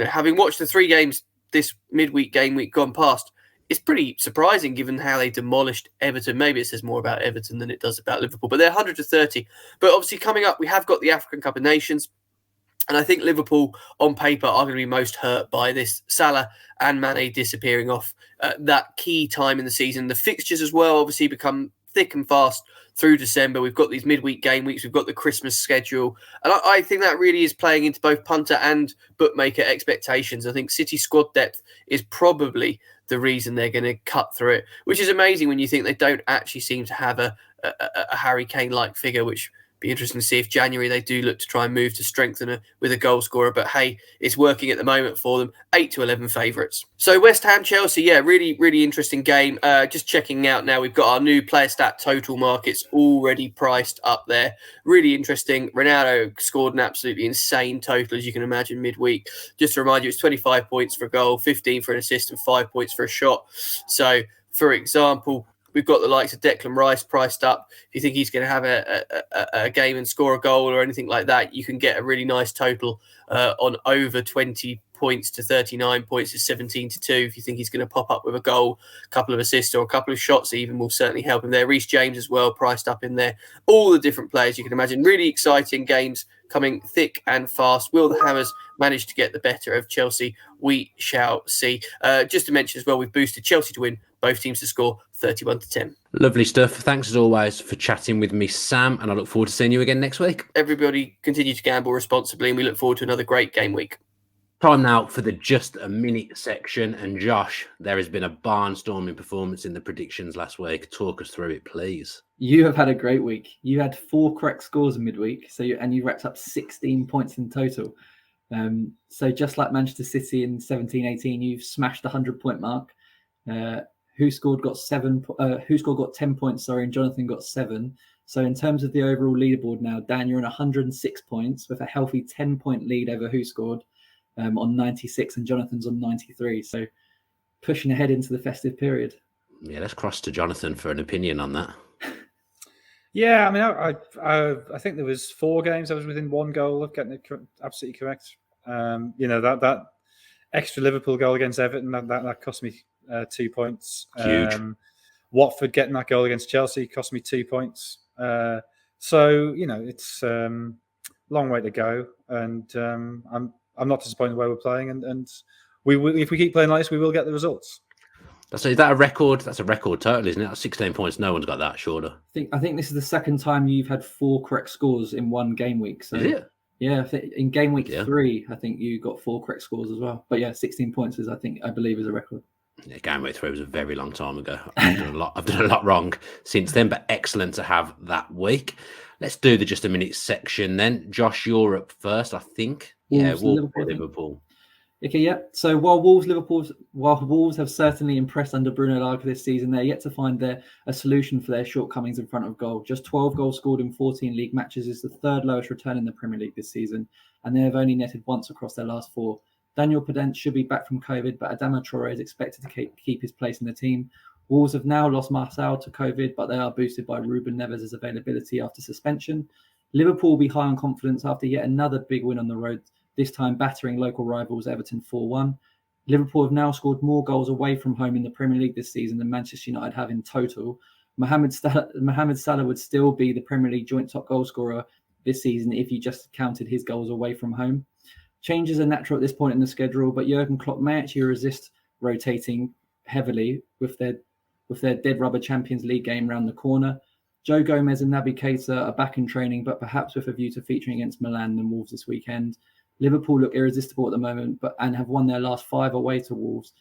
having watched the 3 games this midweek game week gone past, it's pretty surprising given how they demolished Everton. Maybe it says more about Everton than it does about Liverpool, but they're 100-30. But obviously coming up, we have got the African Cup of Nations. And I think Liverpool on paper are going to be most hurt by this. Salah and Mane disappearing off that key time in the season. The fixtures as well obviously become thick and fast through December. We've got these midweek game weeks. We've got the Christmas schedule. And I think that really is playing into both punter and bookmaker expectations. I think City squad depth is probably the reason they're going to cut through it, which is amazing when you think they don't actually seem to have a Harry Kane-like figure, which be interesting to see if January they do look to try and move to strengthen with a goal scorer. But hey, it's working at the moment for them. 8-11 favourites. So West Ham Chelsea, yeah, really, really interesting game. Just checking out now, we've got our new player stat total markets already priced up there. Really interesting. Ronaldo scored an absolutely insane total, as you can imagine, midweek. Just to remind you, it's 25 points for a goal, 15 for an assist, and 5 points for a shot. So, for example, we've got the likes of Declan Rice priced up. If you think he's going to have a game and score a goal or anything like that, you can get a really nice total on over 20 points to 39 points to 17-2. If you think he's going to pop up with a goal, a couple of assists or a couple of shots even will certainly help him there. Reece James as well priced up in there. All the different players you can imagine. Really exciting games coming thick and fast. Will the Hammers manage to get the better of Chelsea? We shall see. Just to mention as well, we've boosted Chelsea to win, both teams to score 31-10. Lovely stuff. Thanks as always for chatting with me, Sam, and I look forward to seeing you again next week. Everybody continue to gamble responsibly, and we look forward to another great game week. Time now for the Just a Minute section. And Josh, there has been a barnstorming performance in the predictions last week. Talk us through it, please. You have had a great week. You had 4 correct scores in midweek, and you racked up 16 points in total. So just like Manchester City in 17-18, you've smashed the 100-point mark. WhoScored got 10 points, and Jonathan got 7. So in terms of the overall leaderboard now, Dan, you're on 106 points with a healthy 10-point lead over WhoScored on 96, and Jonathan's on 93. So pushing ahead into the festive period. Yeah, let's cross to Jonathan for an opinion on that. Yeah, I mean, I think there was 4 games I was within 1 goal of getting it absolutely correct. That extra Liverpool goal against Everton, that cost me 2 points. Huge. Watford getting that goal against Chelsea cost me 2 points. So it's long way to go, and I'm not disappointed where we're playing, and we will, if we keep playing like this, we will get the results. Is that a record? That's a record total, isn't it? That's 16 points. No one's got that, surely. I think this is the second time you've had 4 correct scores in one game week. So is it? Yeah, in game week 3, I think you got 4 correct scores as well. But yeah, 16 points is, I believe, is a record. Yeah, game week 3 was a very long time ago. I've done a lot wrong since then, but excellent to have that week. Let's do the Just a Minute section then. Josh, you're up first, I think. Liverpool. Okay, yeah. So while Wolves have certainly impressed under Bruno Lage this season, they're yet to find a solution for their shortcomings in front of goal. Just 12 goals scored in 14 league matches is the 3rd lowest return in the Premier League this season, and they have only netted once across their last 4. Daniel Podence should be back from COVID, but Adama Traore is expected to keep his place in the team. Wolves have now lost Marcel to COVID, but they are boosted by Ruben Neves' availability after suspension. Liverpool will be high on confidence after yet another big win on the road, this time battering local rivals Everton 4-1. Liverpool have now scored more goals away from home in the Premier League this season than Manchester United have in total. Mohamed Salah would still be the Premier League joint top goal scorer this season if you just counted his goals away from home. Changes are natural at this point in the schedule, but Jurgen Klopp may actually resist rotating heavily with their dead rubber Champions League game round the corner. Joe Gomez and Naby Keita are back in training, but perhaps with a view to featuring against Milan and Wolves this weekend. Liverpool look irresistible at the moment, and have won their last 5 away to Wolves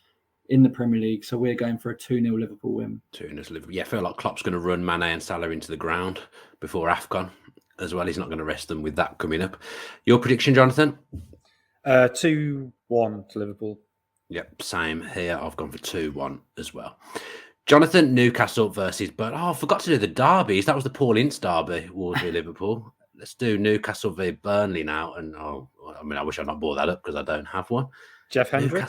in the Premier League. So we're going for a 2-0 Liverpool win. 2-0 Liverpool. Yeah, I feel like Klopp's going to run Mane and Salah into the ground before AFCON as well. He's not going to rest them with that coming up. Your prediction, Jonathan? 2-1 to Liverpool. Yep, same here. I've gone for 2-1 as well. Jonathan, Newcastle versus I forgot to do the derbies. That was the Paul Ince derby, Wolves Liverpool. Let's do Newcastle v Burnley now. And I wish I'd not brought that up because I don't have one. Jeff Hendrick.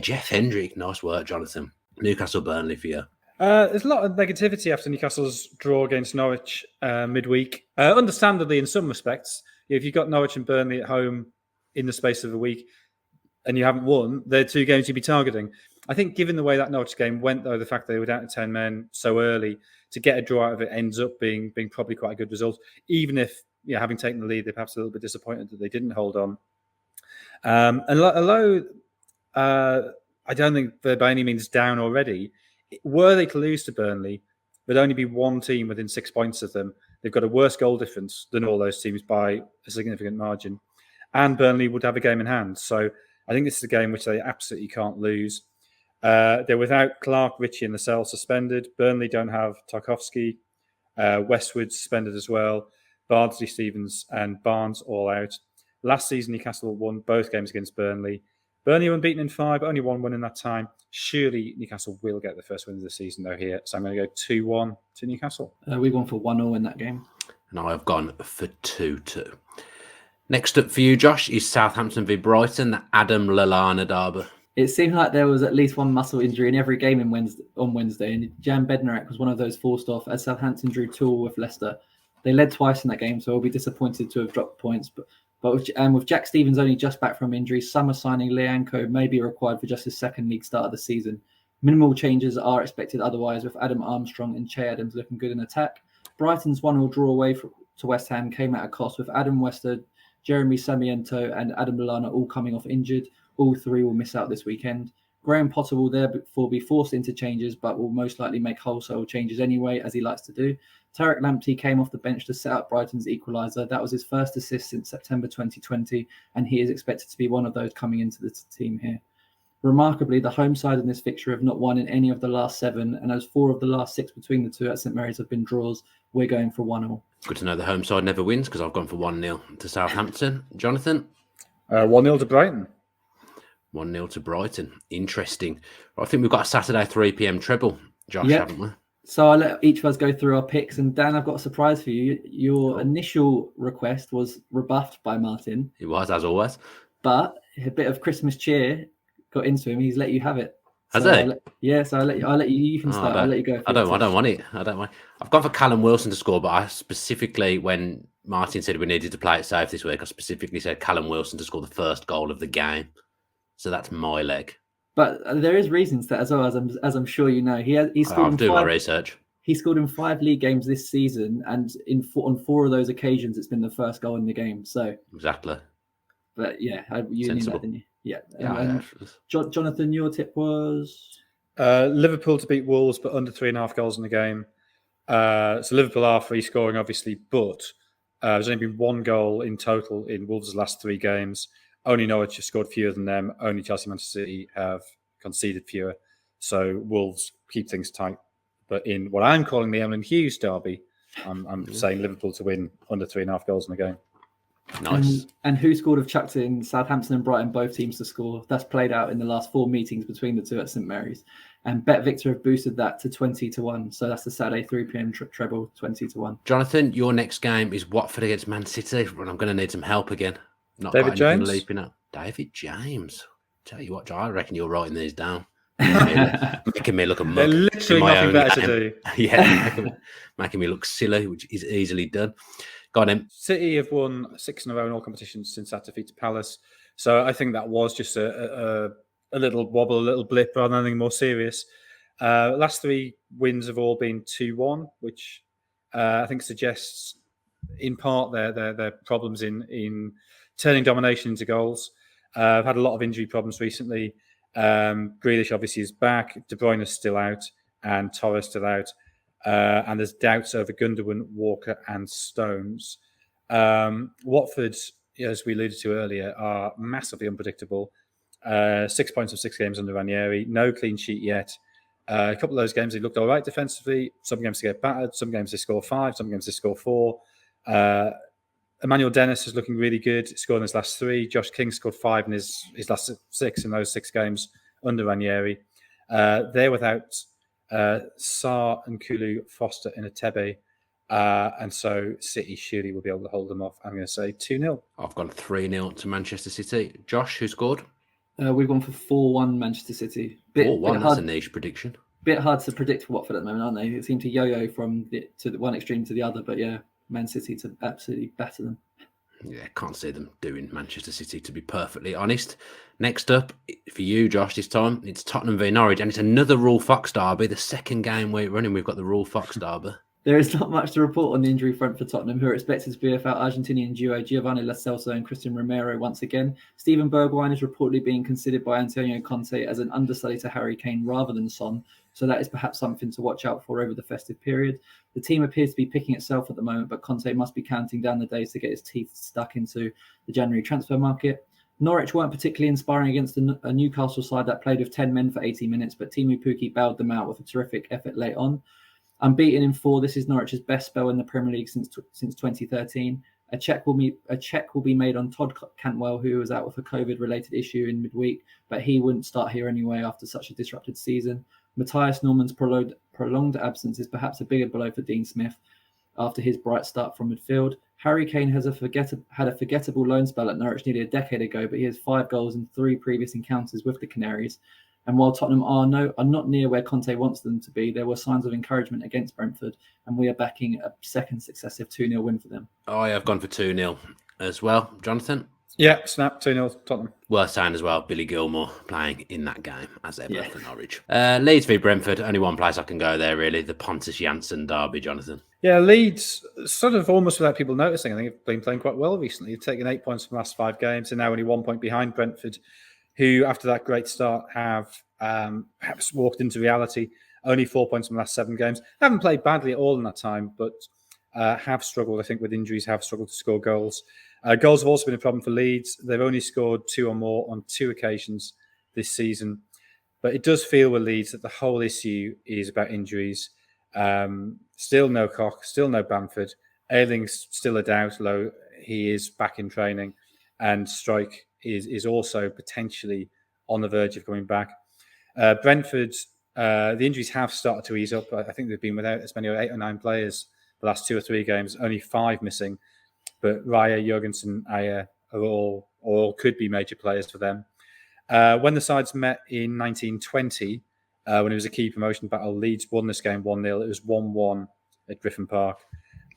Jeff Hendrick. Nice work, Jonathan. Newcastle Burnley for you. There's a lot of negativity after Newcastle's draw against Norwich midweek. Understandably, in some respects, if you've got Norwich and Burnley at home in the space of a week and you haven't won, they're 2 games you'd be targeting. I think given the way that Norwich game went, though, the fact that they were down to 10 men so early, to get a draw out of it ends up being probably quite a good result, even if, having taken the lead, they're perhaps a little bit disappointed that they didn't hold on. And although I don't think they're by any means down already, were they to lose to Burnley, there'd only be one team within 6 points of them. They've got a worse goal difference than all those teams by a significant margin. And Burnley would have a game in hand. So I think this is a game which they absolutely can't lose. They're without Clark, Ritchie and Lascelles suspended. Burnley don't have Tarkowski. Westwood suspended as well. Bardsley, Stevens and Barnes all out. Last season, Newcastle won both games against Burnley. Burnley unbeaten in 5, only 1-1 in that time. Surely Newcastle will get the first win of the season, though, here. So I'm going to go 2-1 to Newcastle. We've gone for 1-0 in that game. And I've gone for 2-2. Next up for you, Josh, is Southampton v Brighton, the Adam Lallana derby. It seemed like there was at least one muscle injury in every game on Wednesday, and Jan Bednarek was one of those forced off as Southampton drew 2-2 with Leicester. They led twice in that game, so I'll be disappointed to have dropped points. But with Jack Stevens only just back from injury, summer signing Leanco may be required for just his second league start of the season. Minimal changes are expected otherwise, with Adam Armstrong and Che Adams looking good in attack. Brighton's 1-0 draw away to West Ham came at a cost, with Adam Wester, Jeremy Sarmiento and Adam Lallana all coming off injured. All three will miss out this weekend. Graham Potter will therefore be forced into changes, but will most likely make wholesale changes anyway, as he likes to do. Tarek Lamptey came off the bench to set up Brighton's equaliser. That was his first assist since September 2020, and he is expected to be one of those coming into the team here. Remarkably, the home side in this fixture have not won in any of the last 7, and as 4 of the last 6 between the two at St Mary's have been draws, we're going for 1-0. Good to know the home side never wins, because I've gone for 1-0 to Southampton. Jonathan? 1-0 to Brighton. 1-0 to Brighton. Interesting. I think we've got a Saturday 3 p.m. treble, Josh, haven't we? So I'll let each of us go through our picks. And Dan, I've got a surprise for you. Your initial request was rebuffed by Martin. It was, as always. But a bit of Christmas cheer got into him. He's let you have it. Has so he? So I'll let you. You can start. I'll let you go. I don't want it. I don't want. I've gone for Callum Wilson to score, but I specifically, when Martin said we needed to play it safe this week, I specifically said Callum Wilson to score the first goal of the game. So that's my leg. But there is reasons that as well, as I'm sure you know. He scored. I'll do my research. He scored in 5 league games this season, and on 4 of those occasions, it's been the first goal in the game. So exactly. But yeah, you knew that, didn't you? Yeah. Jonathan, your tip was Liverpool to beat Wolves, but under 3.5 goals in the game. So Liverpool are free scoring, obviously, but there's only been 1 goal in total in Wolves' last 3 games. Only Norwich have scored fewer than them. Only Chelsea, Manchester City have conceded fewer. So Wolves keep things tight. But in what I'm calling the Emlyn Hughes derby, I'm saying Liverpool to win under 3.5 goals in the game. Nice. And WhoScored have chucked in Southampton and Brighton, both teams to score. That's played out in the last 4 meetings between the two at St Mary's. And BetVictor have boosted that to 20-1. So that's the Saturday 3 p.m. treble, 20-1. Jonathan, your next game is Watford against Man City, and I'm going to need some help again. Not David James? Leaping up. David James. Tell you what, I reckon you're writing these down. Making me look a mug. They're literally nothing better to do. Yeah, making me look silly, which is easily done. Go on, then. City have won 6 in a row in all competitions since that defeat to Palace. So I think that was just a little wobble, a little blip, rather than anything more serious. Last 3 wins have all been 2-1, which I think suggests, in part, their problems in turning domination into goals. I've had a lot of injury problems recently. Grealish obviously is back. De Bruyne is still out, and Torres still out. And there's doubts over Gundogan, Walker, and Stones. Watford, as we alluded to earlier, are massively unpredictable. 6 points of 6 games under Ranieri. No clean sheet yet. A couple of those games they looked all right defensively. Some games they get battered. Some games they score 5. Some games they score 4. Emmanuel Dennis is looking really good. He scored in his last 3. Josh King scored 5 in his last 6 in those 6 games under Ranieri. They're without Sarr and Kulu, Foster and Atebe. And so City surely will be able to hold them off. I'm going to say 2-0. I've gone 3-0 to Manchester City. Josh, who scored? We've gone for 4-1 Manchester City. 4-1, that's a niche prediction. Bit hard to predict Watford at the moment, aren't they? It seem to yo-yo from the one extreme to the other, but yeah, Man City to absolutely batter them. Yeah, can't see them doing Manchester City, to be perfectly honest. Next up, for you, Josh, this time, it's Tottenham v Norwich, and it's another Rule Fox derby, the second game we're running. We've got the Rule Fox derby. There is not much to report on the injury front for Tottenham, who are expected to be without Argentinian duo Giovanni Lo Celso and Christian Romero once again. Steven Bergwijn is reportedly being considered by Antonio Conte as an understudy to Harry Kane rather than Son, so that is perhaps something to watch out for over the festive period. The team appears to be picking itself at the moment, but Conte must be counting down the days to get his teeth stuck into the January transfer market. Norwich weren't particularly inspiring against a Newcastle side that played with 10 men for 80 minutes, but Timu Pukki bailed them out with a terrific effort late on. Unbeaten in 4, this is Norwich's best spell in the Premier League since 2013. A check will be made on Todd Cantwell, who was out with a COVID-related issue in midweek, but he wouldn't start here anyway after such a disrupted season. Matthias Norman's prolonged absence is perhaps a bigger blow for Dean Smith after his bright start from midfield. Harry Kane has had a forgettable loan spell at Norwich nearly a decade ago, but he has 5 goals in 3 previous encounters with the Canaries. And while Tottenham are not near where Conte wants them to be, there were signs of encouragement against Brentford, and we are backing a second successive 2-0 win for them. I have gone for 2-0 as well. Jonathan? Yeah, snap, 2-0 Tottenham. Worth saying as well, Billy Gilmour playing in that game as ever for Norwich. Leeds v Brentford, only one place I can go there really, the Pontus Jansson derby, Jonathan. Yeah, Leeds, sort of almost without people noticing, I think have been playing quite well recently. They've taken 8 points from the last 5 games and now only 1 point behind Brentford, who, after that great start, have perhaps walked into reality. Only 4 points from the last 7 games. Haven't played badly at all in that time, but have struggled, I think, with injuries, have struggled to score goals. Goals have also been a problem for Leeds. They've only scored 2 or more on 2 occasions this season. But it does feel with Leeds that the whole issue is about injuries. Still no Koch, still no Bamford. Ayling's still a doubt, although he is back in training. And Struijk is also potentially on the verge of coming back. Brentford, the injuries have started to ease up. I think they've been without as many as 8 or 9 players the last 2 or 3 games, only 5 missing. But Raya, Jorgensen, Ayer are all could be major players for them. When the sides met in 1920, when it was a key promotion battle, Leeds won this game 1-0. It was 1-1 at Griffin Park.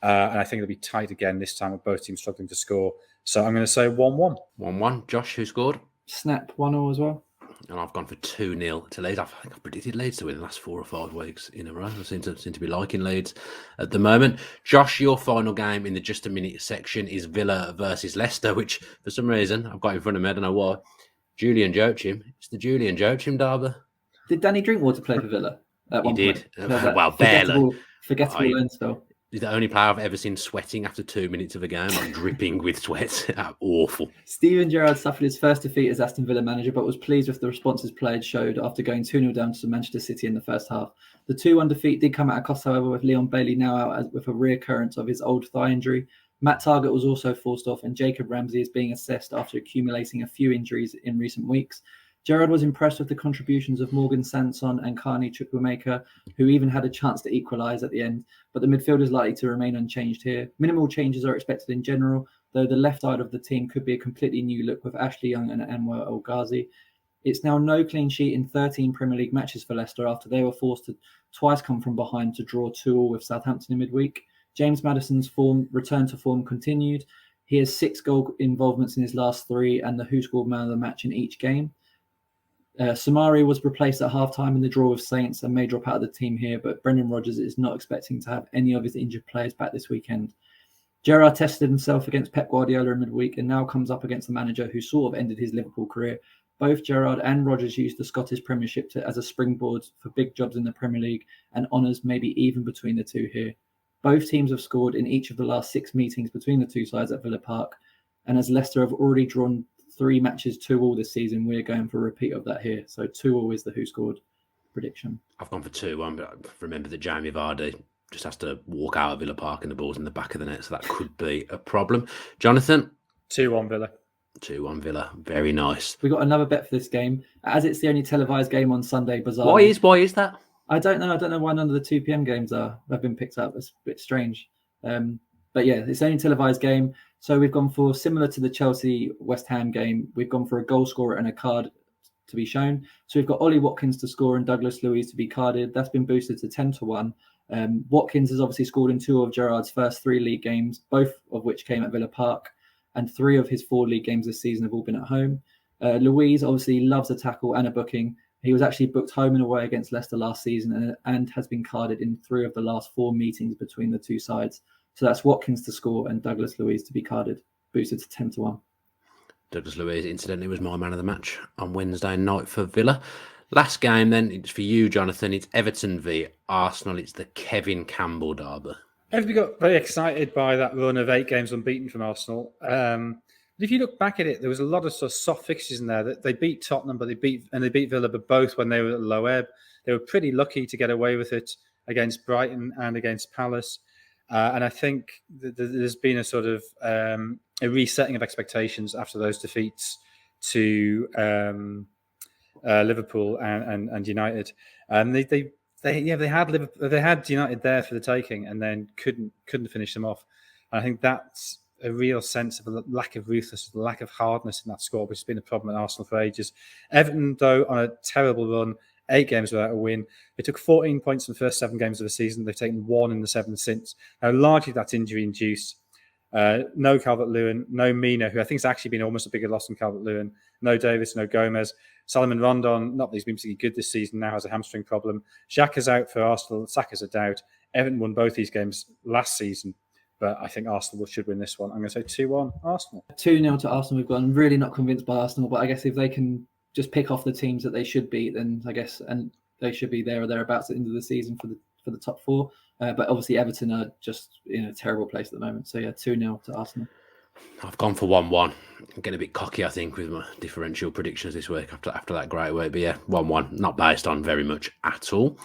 And I think it'll be tight again this time with both teams struggling to score. So I'm going to say 1-1. 1-1. Josh, who scored? Snap 1-0 as well. And I've gone for 2-0 to Leeds. I think I've predicted Leeds to win the last 4 or 5 weeks in a row. I seem to be liking Leeds at the moment. Josh, your final game in the Just a Minute section is Villa versus Leicester, which for some reason I've got in front of me. I don't know why. Julian Joachim. It's the Julian Joachim derby. Did Danny Drinkwater play for Villa at one point? He did. Well, barely. Forgettable loan spell. He's the only player I've ever seen sweating after 2 minutes of a game, like dripping with sweat. Awful. Steven Gerrard suffered his first defeat as Aston Villa manager, but was pleased with the responses players showed after going 2-0 down to Manchester City in the first half. The 2-1 defeat did come at a cost, however, with Leon Bailey now out with a reoccurrence of his old thigh injury. Matt Targett was also forced off, and Jacob Ramsey is being assessed after accumulating a few injuries in recent weeks. Gerrard was impressed with the contributions of Morgan Sanson and Carney Chukwuemeka, who even had a chance to equalise at the end, but the midfield is likely to remain unchanged here. Minimal changes are expected in general, though the left side of the team could be a completely new look with Ashley Young and Anwar El Ghazi. It's now no clean sheet in 13 Premier League matches for Leicester after they were forced to twice come from behind to draw 2-2 with Southampton in midweek. James Maddison's return to form continued. He has 6 goal involvements in his last 3 and the WhoScored man of the match in each game. Samari was replaced at half-time in the draw with Saints and may drop out of the team here, but Brendan Rodgers is not expecting to have any of his injured players back this weekend. Gerrard tested himself against Pep Guardiola in midweek and now comes up against the manager who sort of ended his Liverpool career. Both Gerrard and Rodgers used the Scottish Premiership as a springboard for big jobs in the Premier League and honours maybe even between the two here. Both teams have scored in each of the last 6 meetings between the two sides at Villa Park, and as Leicester have already drawn 3 matches 2-2 this season, we're going for a repeat of that here. So 2-2 is the WhoScored prediction. I've gone for 2-1, but remember that Jamie Vardy just has to walk out of Villa Park and the ball's in the back of the net, so that could be a problem. Jonathan? 2-1 Villa. 2-1 Villa. Very nice. We got another bet for this game, as it's the only televised game on Sunday, bizarre. Why is that? I don't know why none of the 2 p.m. games have been picked up. It's a bit strange. But yeah, it's the only televised game. So we've gone for, similar to the Chelsea-West Ham game, we've gone for a goal scorer and a card to be shown. So we've got Ollie Watkins to score and Douglas Luiz to be carded. That's been boosted to 10-1. Watkins has obviously scored in 2 of Gerrard's first 3 league games, both of which came at Villa Park, and 3 of his 4 league games this season have all been at home. Luiz obviously loves a tackle and a booking, He was actually booked home and away against Leicester last season and has been carded in 3 of the last 4 meetings between the two sides. So that's Watkins to score and Douglas Luiz to be carded, boosted to 10-1. Douglas Luiz, incidentally, was my man of the match on Wednesday night for Villa. Last game, then, it's for you, Jonathan. It's Everton v Arsenal. It's the Kevin Campbell derby. Everybody got very excited by that run of 8 games unbeaten from Arsenal. But if you look back at it, there was a lot of sort of soft fixtures in there. That they beat Tottenham, but they beat Villa, but both when they were at low ebb. They were pretty lucky to get away with it against Brighton and against Palace. And I think there's been a sort of a resetting of expectations after those defeats to Liverpool and United. And they had United there for the taking, and then couldn't finish them off. And I think that's a real sense of a lack of ruthlessness, a lack of hardness in that squad, which has been a problem at Arsenal for ages. Everton, though, on a terrible run, 8 games without a win. They took 14 points in the first 7 games of the season. They've taken 1 in the 7 since. Now, largely that's injury-induced. No Calvert-Lewin, no Mina, who I think has actually been almost a bigger loss than Calvert-Lewin. No Davis, no Gomez. Salomon Rondon, not that he's been particularly good this season, now has a hamstring problem. Xhaka's out for Arsenal. Saka's a doubt. Everton won both these games last season, but I think Arsenal should win this one. I'm going to say 2-1 Arsenal. 2-0 to Arsenal. We've gone really not convinced by Arsenal, but I guess if they can just pick off the teams that they should beat, then I guess and they should be there or thereabouts at the end of the season for the top 4. But obviously Everton are just in a terrible place at the moment. So yeah, 2-0 to Arsenal. I've gone for 1-1. I'm getting a bit cocky, I think, with my differential predictions this week after that great week. But yeah, 1-1, not based on very much at all.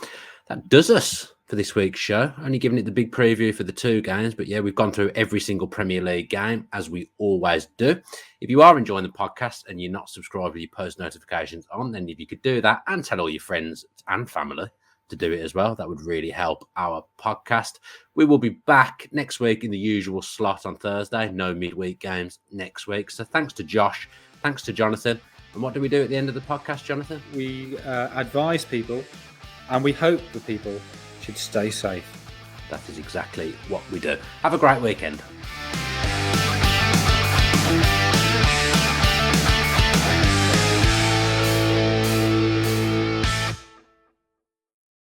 That does us for this week's show. Only giving it the big preview for the 2 games. But yeah, we've gone through every single Premier League game, as we always do. If you are enjoying the podcast and you're not subscribed with your post notifications on, then if you could do that and tell all your friends and family to do it as well, that would really help our podcast. We will be back next week in the usual slot on Thursday. No midweek games next week. So thanks to Josh, thanks to Jonathan. And what do we do at the end of the podcast, Jonathan? We advise people, and we hope that people should stay safe. That is exactly what we do. Have a great weekend.